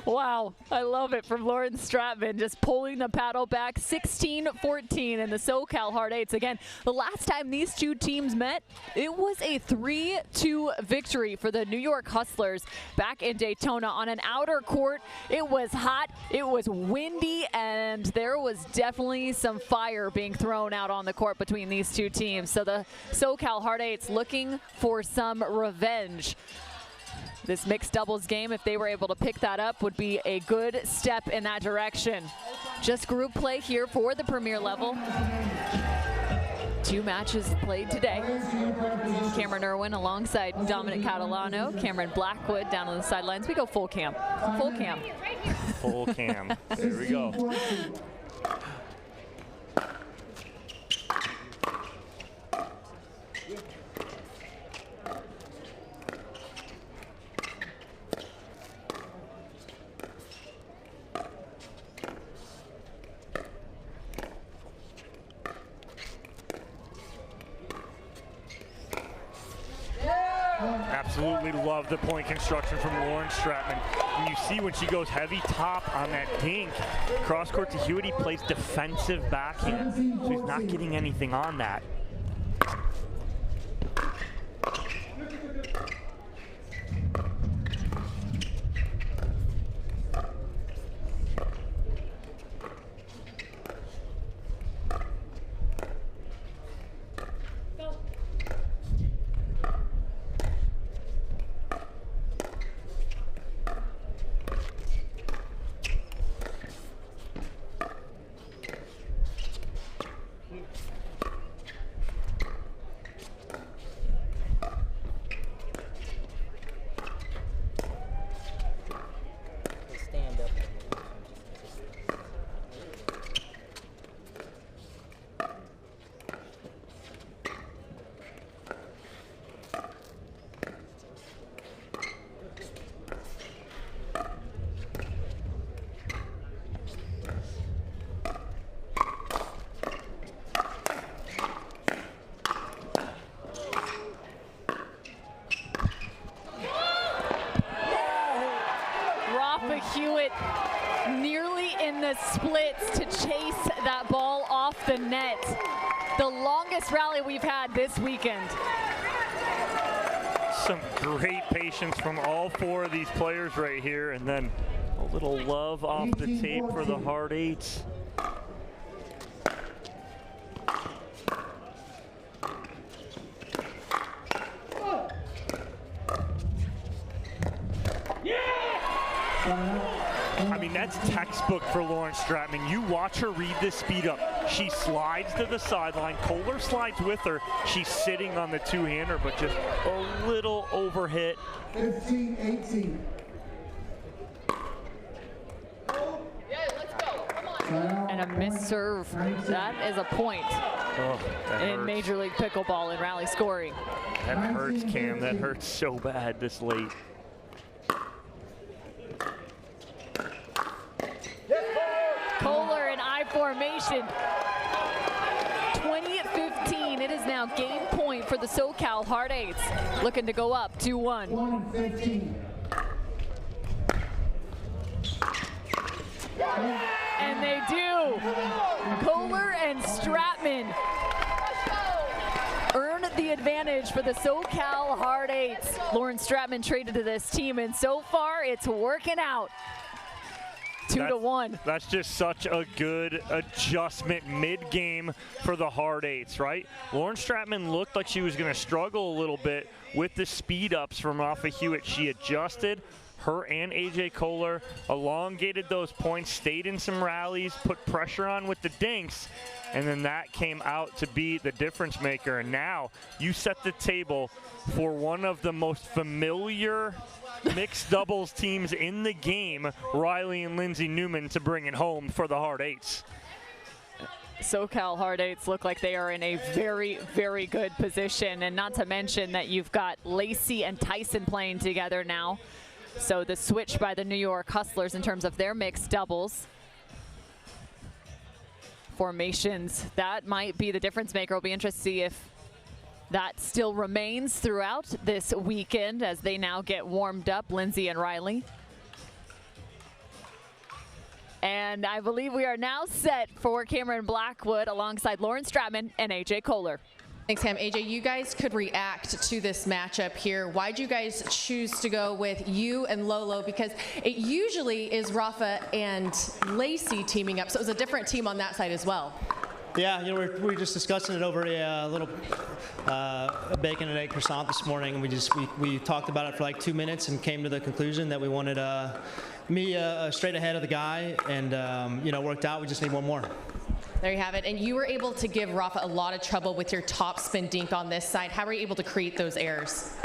[SPEAKER 1] Wow, I love it from Lauren Stratman, just pulling the paddle back 16-14 in the SoCal Hard Eights. Again, the last time these two teams met, it was a 3-2 victory for the New York Hustlers back in Daytona on an outer court. It was hot, it was windy, and there was definitely some fire being thrown out on the court between these two teams. So the SoCal Hard Eights looking for some revenge. This mixed doubles game, if they were able to pick that up, would be a good step in that direction. Just group play here for the Premier level. 2 matches played today. Cameron Irwin alongside Dominic Catalano, Cameron Blackwood down on the sidelines. We go full cam. Full cam.
[SPEAKER 2] Full cam. There we go. Absolutely love the point construction from Lauren Stratman. And you see when she goes heavy top on that dink, cross court to Hewitt, he plays defensive backhand. So he's not getting anything on that.
[SPEAKER 1] Hewitt nearly in the splits to chase that ball off the net. The longest rally we've had this weekend.
[SPEAKER 2] Some great patience from all 4 of these players right here, and then a little love off the tape for the Hard Eights. I mean, that's textbook for Lauren Stratman. You watch her read this speed up. She slides to the sideline. Kohler slides with her. She's sitting on the two-hander, but just a little overhit.
[SPEAKER 3] 15-18.
[SPEAKER 1] And a missed serve. That is a point in Major League Pickleball and rally scoring.
[SPEAKER 2] That hurts, Cam. That hurts so bad this late.
[SPEAKER 1] Kohler in I formation. 20-15. It is now game point for the SoCal Hard Eights. Looking to go up 2-1.
[SPEAKER 3] 1-15.
[SPEAKER 1] And they do. Kohler and Stratman earn the advantage for the SoCal Hard Eights. Lauren Stratman traded to this team, and so far it's working out. 2-1.
[SPEAKER 2] That's just such a good adjustment mid-game for the Hard Eights, right? Lauren Stratman looked like she was going to struggle a little bit with the speed-ups from off of Hewitt. She adjusted. Her and AJ Kohler elongated those points, stayed in some rallies, put pressure on with the dinks, and then that came out to be the difference maker. And now you set the table for one of the most familiar mixed doubles teams in the game, Riley and Lindsay Newman, to bring it home for the Hard Eights.
[SPEAKER 1] SoCal Hard Eights look like they are in a very, very good position, and not to mention that you've got Lacey and Tyson playing together now. So the switch by the New York Hustlers in terms of their mixed doubles formations, that might be the difference maker. It'll be interesting to see if that still remains throughout this weekend as they now get warmed up, Lindsay and Riley. And I believe we are now set for Cameron Blackwood alongside Lauren Stratman and AJ Kohler.
[SPEAKER 5] Thanks, Cam. AJ, you guys could react to this matchup here. Why'd you guys choose to go with you and Lolo? Because it usually is Rafa and Lacey teaming up, so it was a different team on that side as well.
[SPEAKER 11] Yeah, you know, we were just discussing it over a little bacon and egg croissant this morning, and we talked about it for like 2 minutes and came to the conclusion that we wanted me straight ahead of the guy, and you know, worked out. We just need one more.
[SPEAKER 5] There you have it. And you were able to give Rafa a lot of trouble with your top spin dink on this side. How were you able to create those errors?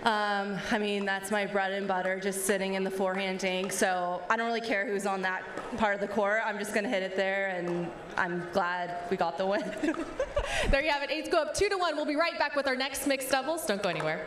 [SPEAKER 20] I mean, that's my bread and butter, just sitting in the forehand dink. So I don't really care who's on that part of the court. I'm just going to hit it there, and I'm glad we got the win.
[SPEAKER 5] There you have it. Eights go up 2-1. We'll be right back with our next mixed doubles. Don't go anywhere.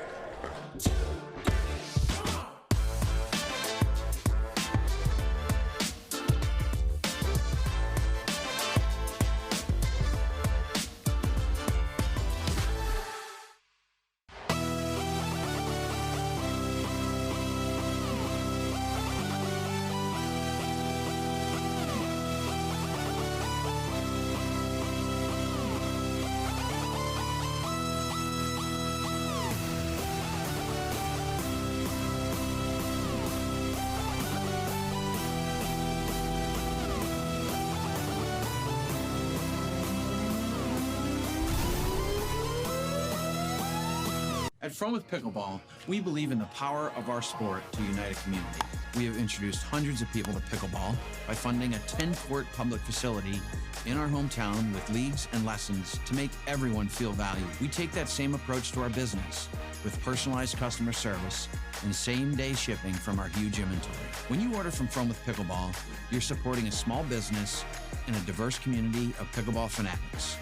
[SPEAKER 21] At From with Pickleball, we believe in the power of our sport to unite a community. We have introduced hundreds of people to pickleball by funding a 10-court public facility in our hometown with leagues and lessons to make everyone feel valued. We take that same approach to our business with personalized customer service and same-day shipping from our huge inventory. When you order from with Pickleball, you're supporting a small business and a diverse community of pickleball fanatics.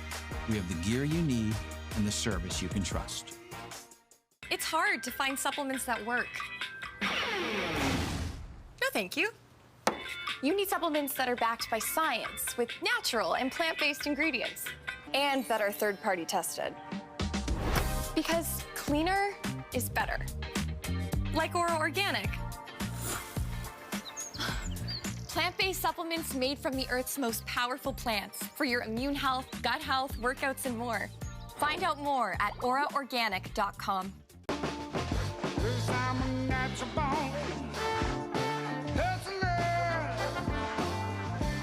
[SPEAKER 21] We have the gear you need and the service you can trust.
[SPEAKER 7] It's hard to find supplements that work. No, thank you. You need supplements that are backed by science with natural and plant-based ingredients and that are third-party tested. Because cleaner is better. Like Ora Organic. Plant-based supplements made from the Earth's most powerful plants for your immune health, gut health, workouts, and more. Find out more at oraorganic.com.
[SPEAKER 9] I'm a natural born hustler.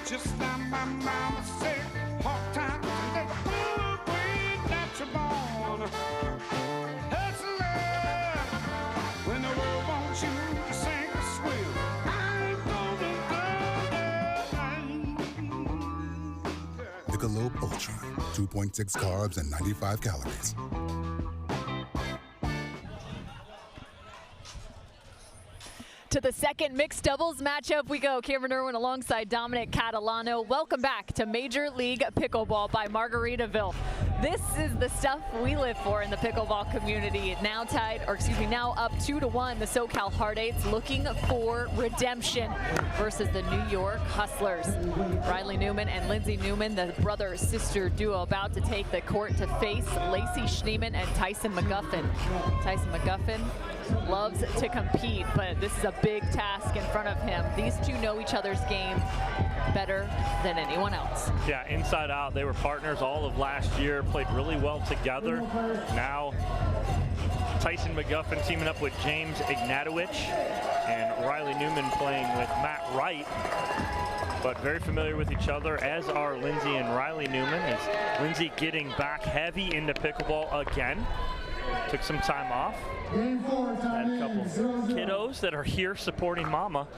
[SPEAKER 9] Just like my mama said, hard times and they good way natural born hustler. When the world wants you to sing a swill, I ain't gonna go there.
[SPEAKER 22] Michelob Ultra, 2.6 carbs and 95 calories.
[SPEAKER 1] To the second mixed doubles matchup we go. Cameron Irwin alongside Dominic Catalano. Welcome back to Major League Pickleball by Margaritaville. This is the stuff we live for in the pickleball community. Now tied, or excuse me, now up 2-1. The SoCal Hard Eights looking for redemption versus the New York Hustlers. Riley Newman and Lindsay Newman, the brother-sister duo, about to take the court to face Lacey Schneeman and Tyson McGuffin. Tyson McGuffin loves to compete, but this is a big task in front of him. These two know each other's game better than anyone else.
[SPEAKER 2] Yeah, inside out, they were partners all of last year, played really well together. Now, Tyson McGuffin teaming up with James Ignatowicz, and Riley Newman playing with Matt Wright, but very familiar with each other, as are Lindsay and Riley Newman, as Lindsay getting back heavy into pickleball again. Took some time off. Had a couple kiddos that are here supporting mama.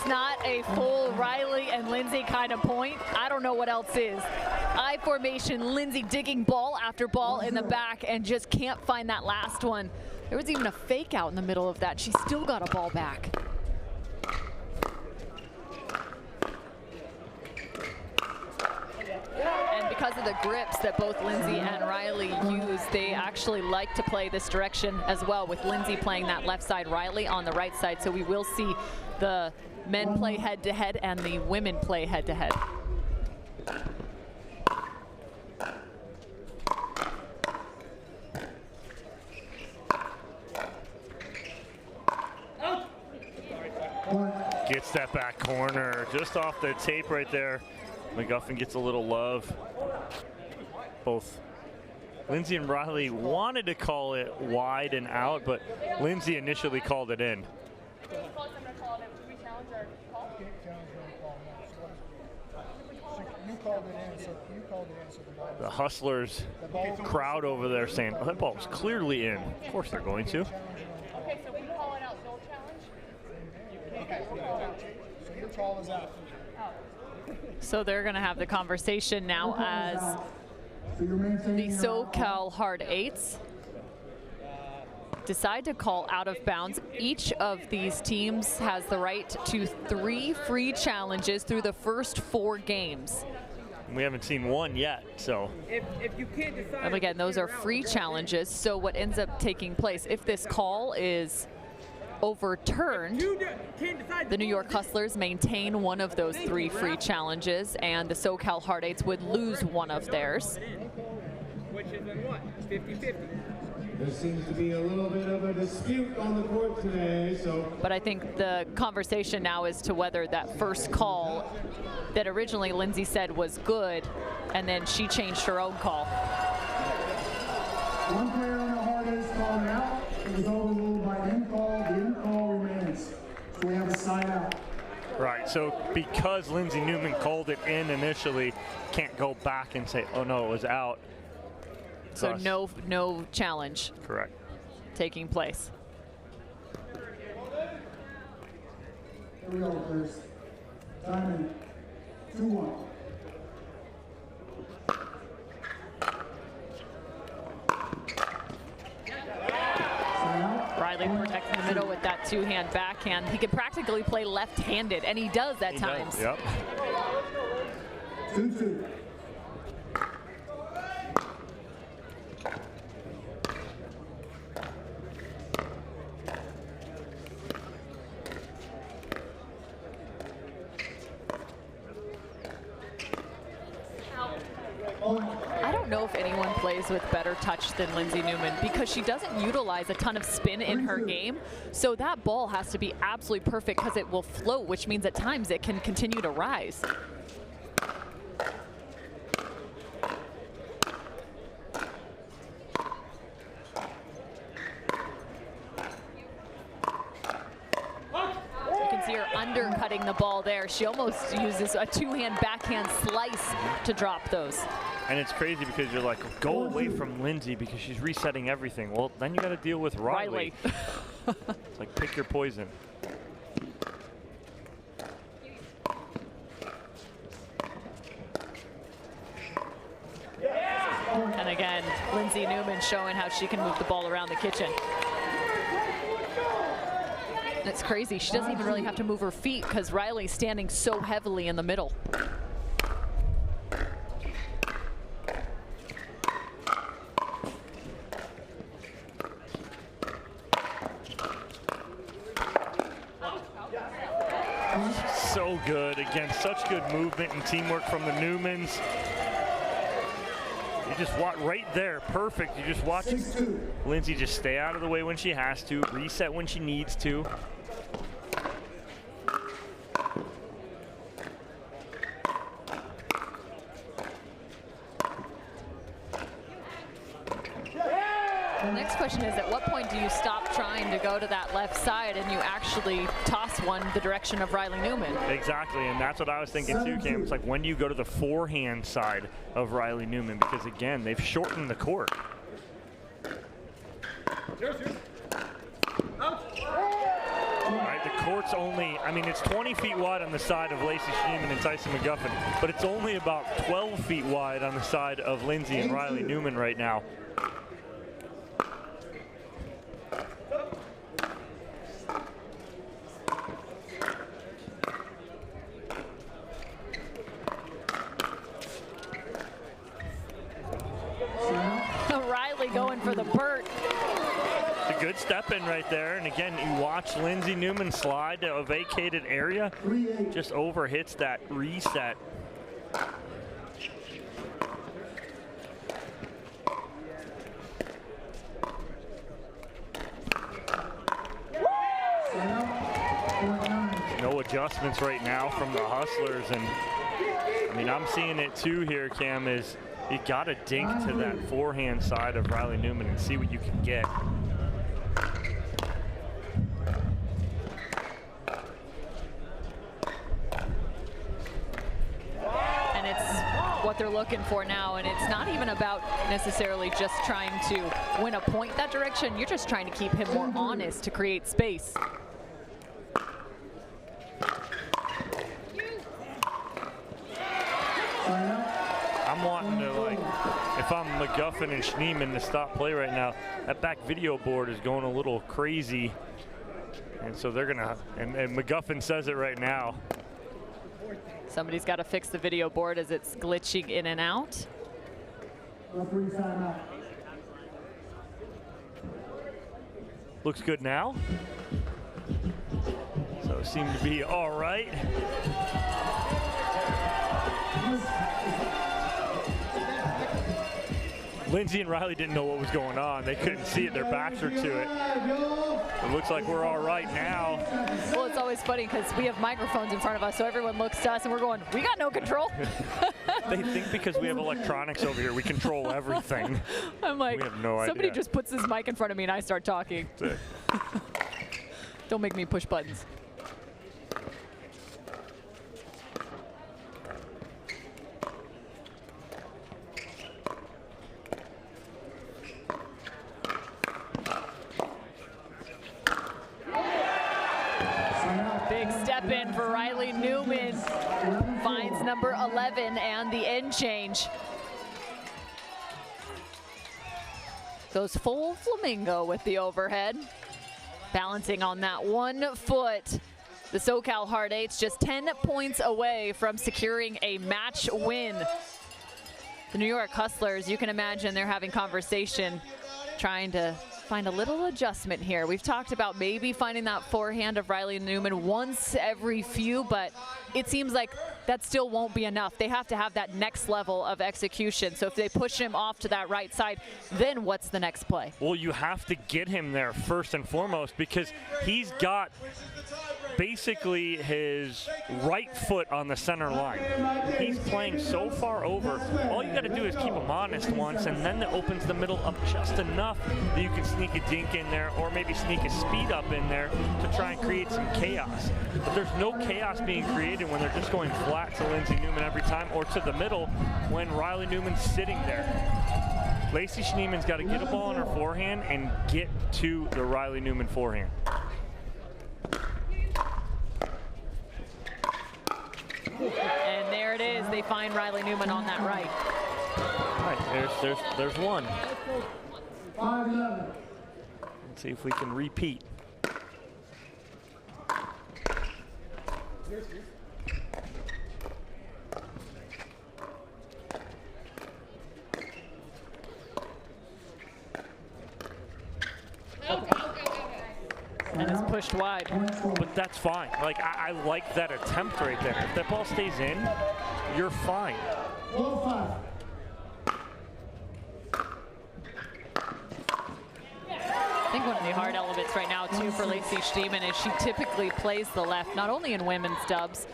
[SPEAKER 1] that's not a full Riley and Lindsay kind of point, I don't know what else is. I formation, Lindsay digging ball after ball in the back and just can't find that last one. There was even a fake out in the middle of that. She still got a ball back. And because of the grips that both Lindsay and Riley use, they actually like to play this direction as well, with Lindsay playing that left side, Riley on the right side. So we will see the men play head-to-head and the women play head-to-head.
[SPEAKER 2] Gets that back corner just off the tape right there. McGuffin gets a little love. Both Lindsay and Riley wanted to call it wide and out, but Lindsay initially called it in. The Hustlers crowd over there saying, oh, that ball was clearly in. Of course they're going to.
[SPEAKER 4] Okay, so we call it out, no challenge? Okay, so your call is out.
[SPEAKER 1] So they're going to have the conversation now as the SoCal Hard Eights decide to call out of bounds. Each of these teams has the right to 3 free challenges through the first 4 games.
[SPEAKER 2] We haven't seen one yet, so.
[SPEAKER 4] If you can't decide.
[SPEAKER 1] And again, those are free challenges. So what ends up taking place, if this call is overturned, the New York Hustlers maintain one of those 3 free challenges, and the SoCal Hard Eights would lose one of theirs.
[SPEAKER 4] Which is in what? 50-50.
[SPEAKER 3] There seems to be a little bit of a dispute on the court today, so.
[SPEAKER 1] But I think the conversation now is to whether that first call that originally Lindsay said was good, and then she changed her own call.
[SPEAKER 3] One player on the Hard Eights called out. It was overruled by an in-call. The in-call remains. So we have a side out.
[SPEAKER 2] Right, so because Lindsay Newman called it in initially, can't go back and say, oh no, it was out.
[SPEAKER 1] So no challenge.
[SPEAKER 2] Correct.
[SPEAKER 1] Taking place.
[SPEAKER 3] Here we go, Chris. Time in. 2-1.
[SPEAKER 1] Riley protects in the middle with that 2-hand backhand. He could practically play left-handed, and he does at times.
[SPEAKER 2] Yep.
[SPEAKER 3] 2-2.
[SPEAKER 1] I don't know if anyone plays with better touch than Lindsay Newman, because she doesn't utilize a ton of spin in her game. So that ball has to be absolutely perfect because it will float, which means at times it can continue to rise. Undercutting the ball there. She almost uses a 2-hand backhand slice to drop those.
[SPEAKER 2] And it's crazy because you're like, go away from Lindsay because she's resetting everything. Well, then you got to deal with Riley. It's like, pick your poison.
[SPEAKER 1] And again, Lindsay Newman showing how she can move the ball around the kitchen. It's crazy. She doesn't even really have to move her feet because Riley's standing so heavily in the middle.
[SPEAKER 2] So good. Again, such good movement and teamwork from the Newmans. You just watch right there, perfect. You just watch Lindsay just stay out of the way when she has to, reset when she needs to.
[SPEAKER 1] The next question is, at what point do you stop trying to go to that left side and you actually toss one the direction of Riley Newman?
[SPEAKER 2] Exactly, and that's what I was thinking too, Cam. It's like, when do you go to the forehand side of Riley Newman? Because again, they've shortened the court. All right, the court's only, I mean, it's 20 feet wide on the side of Lacey Schneeman and Tyson McGuffin, but it's only about 12 feet wide on the side of Lindsay and Riley Newman right now.
[SPEAKER 1] Riley going for the Burt.
[SPEAKER 2] A good step in right there, and again, you watch Lindsay Newman slide to a vacated area, just overhits that reset. No adjustments right now from the Hustlers, and I mean, I'm seeing it too here, Cam, is you gotta dink to that forehand side of Riley Newman and see what you can get.
[SPEAKER 1] And it's what they're looking for now, and it's not even about necessarily just trying to win a point that direction. You're just trying to keep him more honest to create space.
[SPEAKER 2] I'm wanting to, like, if I'm McGuffin and Schneeman to stop play right now, that back video board is going a little crazy. And so they're gonna, and McGuffin says it right now.
[SPEAKER 1] Somebody's got to fix the video board as it's glitching in and out.
[SPEAKER 2] Looks good now. So it seemed to be all right. Lindsay and Riley didn't know what was going on. They couldn't see it. Their backs are to it. It looks like we're all right now.
[SPEAKER 1] Well, it's always funny because we have microphones in front of us, so everyone looks to us and we're going, we got no control.
[SPEAKER 2] They think because we have electronics over here, we control everything.
[SPEAKER 1] I'm like,
[SPEAKER 2] we have no
[SPEAKER 1] somebody
[SPEAKER 2] idea.
[SPEAKER 1] just puts this mic in front of me and I start talking. Don't make me push buttons. Big step in for Riley Newman. Finds number 11 and the end change. Goes full flamingo with the overhead. Balancing on that 1 foot. The SoCal Hard Eights just 10 points away from securing a match win. The New York Hustlers, you can imagine they're having conversation, trying to find a little adjustment here. We've talked about maybe finding that forehand of Riley Newman once every few, but it seems like that still won't be enough. They have to have that next level of execution. So if they push him off to that right side, then what's the next play?
[SPEAKER 2] Well, you have to get him there first and foremost because he's got basically his right foot on the center line. He's playing so far over. All you got to do is keep him honest once, and then that opens the middle up just enough that you can sneak a dink in there or maybe sneak a speed up in there to try and create some chaos. But there's no chaos being created when they're just going flat to Lindsay Newman every time or to the middle when Riley Newman's sitting there. Lacey Schneeman's got to get a ball on her forehand and get to the Riley Newman forehand.
[SPEAKER 1] And there it is. They find Riley Newman on that right.
[SPEAKER 2] All right, there's one. Let's see if we can repeat.
[SPEAKER 1] And it's pushed wide.
[SPEAKER 2] But that's fine. Like, I like that attempt right there. If that ball stays in, you're fine.
[SPEAKER 1] I think one of the hard elements right now, too, for Lacey Schneeman is she typically plays the left, not only in women's dubs,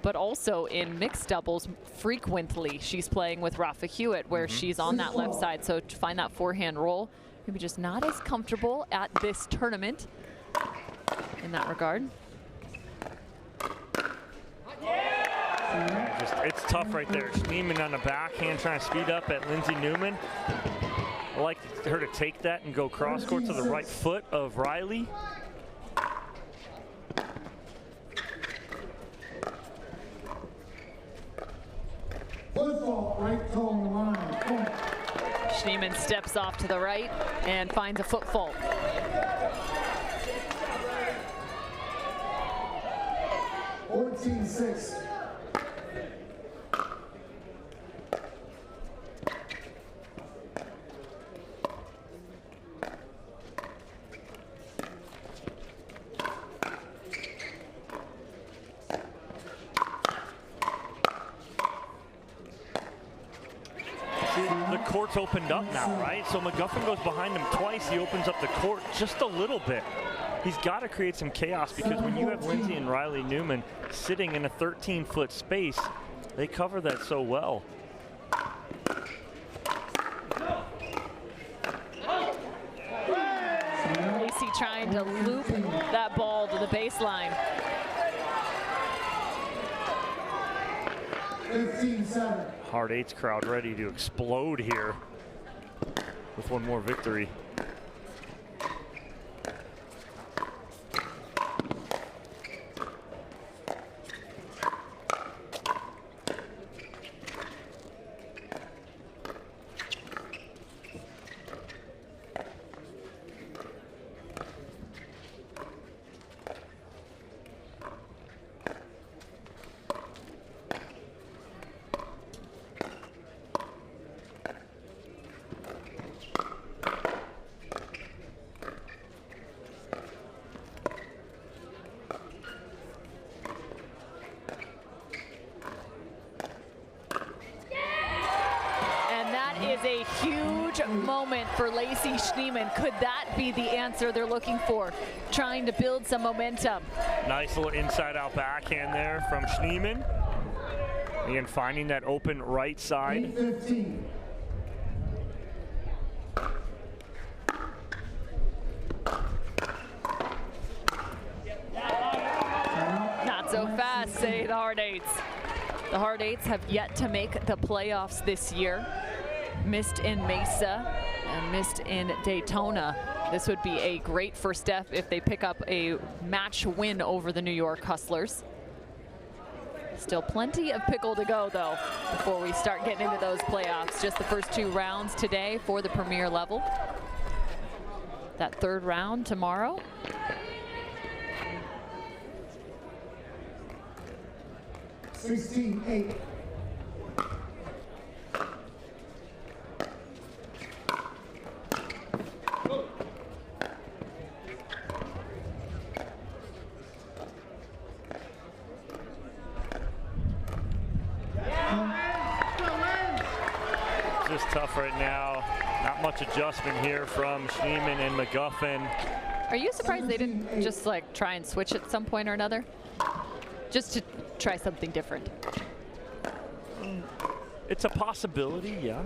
[SPEAKER 1] but also in mixed doubles frequently. She's playing with Rafa Hewitt, where she's on that left side. So to find that forehand roll, maybe just not as comfortable at this tournament in that regard.
[SPEAKER 2] It's tough right there. Schneeman on the backhand trying to speed up at Lindsay Newman. I like her to take that and go cross court to the right foot of Riley.
[SPEAKER 1] Schneemann steps off to the right and finds a foot fault.
[SPEAKER 3] $14-6.
[SPEAKER 2] The court's opened up now, right? So McGuffin goes behind him twice. He opens up the court just a little bit. He's got to create some chaos because when you have Lindsay and Riley Newman sitting in a 13-foot space, they cover that so well.
[SPEAKER 1] Lacey trying to loop that ball to the baseline.
[SPEAKER 3] 15-7.
[SPEAKER 2] Hard Eights crowd ready to explode here with one more victory.
[SPEAKER 1] A huge moment for Lacey Schneemann. Could that be the answer they're looking for? Trying to build some momentum.
[SPEAKER 2] Nice little inside-out backhand there from Schneemann. Again, finding that open right side.
[SPEAKER 3] 15.
[SPEAKER 1] Not so fast, say the Hard Eights. The Hard Eights have yet to make the playoffs this year. Missed in Mesa and missed in Daytona. This would be a great first step if they pick up a match win over the New York Hustlers. Still plenty of pickle to go, though, before we start getting into those playoffs. Just the first 2 rounds today for the premier level. That third round tomorrow.
[SPEAKER 3] $16-8.
[SPEAKER 2] Just tough right now. Not much adjustment here from Schneemann and McGuffin.
[SPEAKER 1] Are you surprised they didn't just like try and switch at some point or another? Just to try something different.
[SPEAKER 2] It's a possibility, yeah.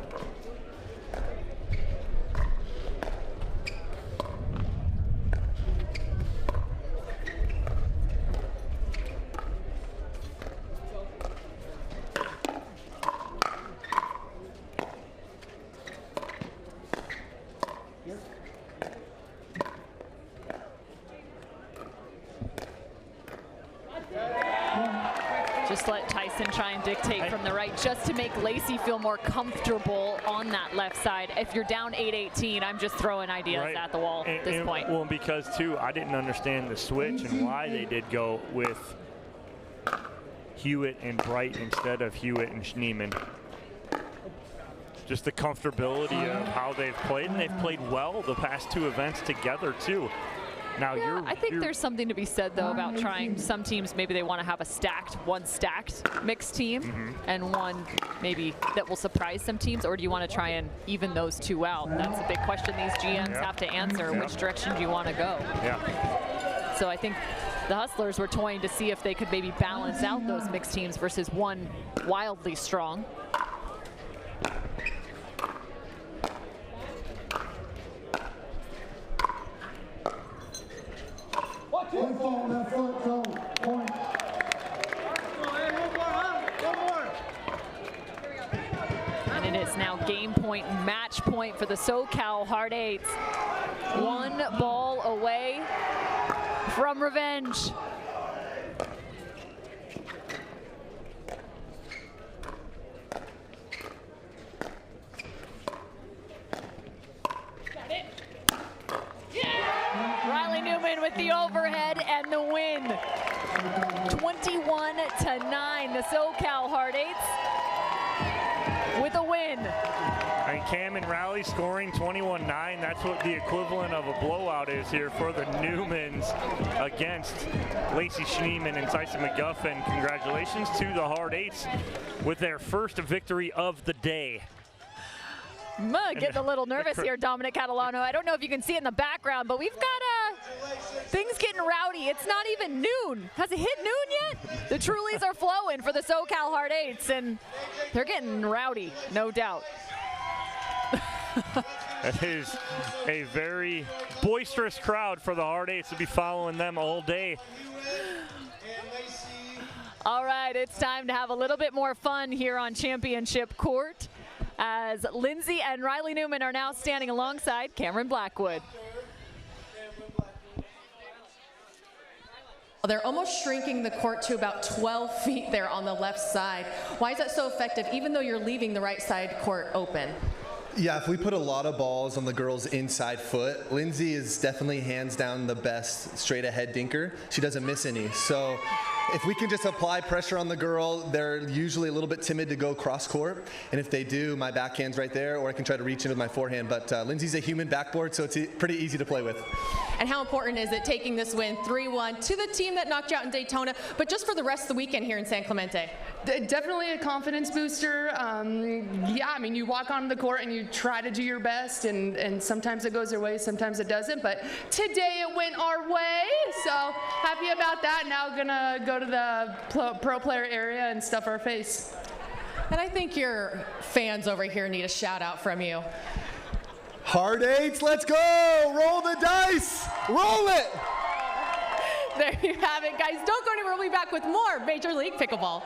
[SPEAKER 1] Just let Tyson try and dictate from the right just to make Lacey feel more comfortable on that left side. If you're down 8-18, I'm just throwing ideas at the wall at this point.
[SPEAKER 2] Well, because, too, I didn't understand the switch and why they did go with Hewitt and Bright instead of Hewitt and Schneemann. Just the comfortability of how they've played, and they've played well the past 2 events together, too. Now
[SPEAKER 1] I think there's something to be said, though, about trying. Some teams, maybe they want to have one stacked mixed team and one maybe that will surprise some teams, or do you want to try and even those 2 out? That's a big question these GMs have to answer. Which direction do you want to go?
[SPEAKER 2] Yeah.
[SPEAKER 1] So I think the Hustlers were toying to see if they could maybe balance out those mixed teams versus one wildly strong.
[SPEAKER 3] One ball, left foot, go, point.
[SPEAKER 1] And it is now game point, match point for the SoCal Hard Eights. 1 ball away from revenge. following the SoCal Hard Eights with a win.
[SPEAKER 2] And Cam and Rally scoring 21-9. That's what the equivalent of a blowout is here for the Newmans against Lacey Schneeman and Tyson McGuffin. Congratulations to the Hard Eights with their first victory of the day.
[SPEAKER 1] Getting a little nervous here, Dominic Catalano. I don't know if you can see it in the background, but we've got things getting rowdy. It's not even noon. Has it hit noon yet? The Trulies are flowing for the SoCal Hard Eights, and they're getting rowdy, no doubt.
[SPEAKER 2] That is a very boisterous crowd for the Hard Eights to be following them all day.
[SPEAKER 1] All right, it's time to have a little bit more fun here on Championship Court, as Lindsay and Riley Newman are now standing alongside Cameron Blackwood.
[SPEAKER 5] They're almost shrinking the court to about 12 feet there on the left side. Why is that so effective, even though you're leaving the right side court open?
[SPEAKER 12] Yeah, if we put a lot of balls on the girl's inside foot, Lindsay is definitely hands down the best straight ahead dinker. She doesn't miss any. So if we can just apply pressure on the girl, they're usually a little bit timid to go cross court. And if they do, my backhand's right there, or I can try to reach in with my forehand. But Lindsay's a human backboard, so it's pretty easy to play with.
[SPEAKER 5] And how important is it taking this win 3-1 to the team that knocked you out in Daytona, but just for the rest of the weekend here in San Clemente?
[SPEAKER 6] Definitely a confidence booster. Yeah, I mean, you walk onto the court and you try to do your best, and sometimes it goes your way, sometimes it doesn't. But today it went our way, so happy about that. Now gonna go to the pro player area and stuff our face.
[SPEAKER 5] And I think your fans over here need a shout out from you.
[SPEAKER 12] Hard Eights, let's go! Roll the dice! Roll it!
[SPEAKER 5] There you have it, guys. Don't go anywhere. We'll be back with more Major League Pickleball.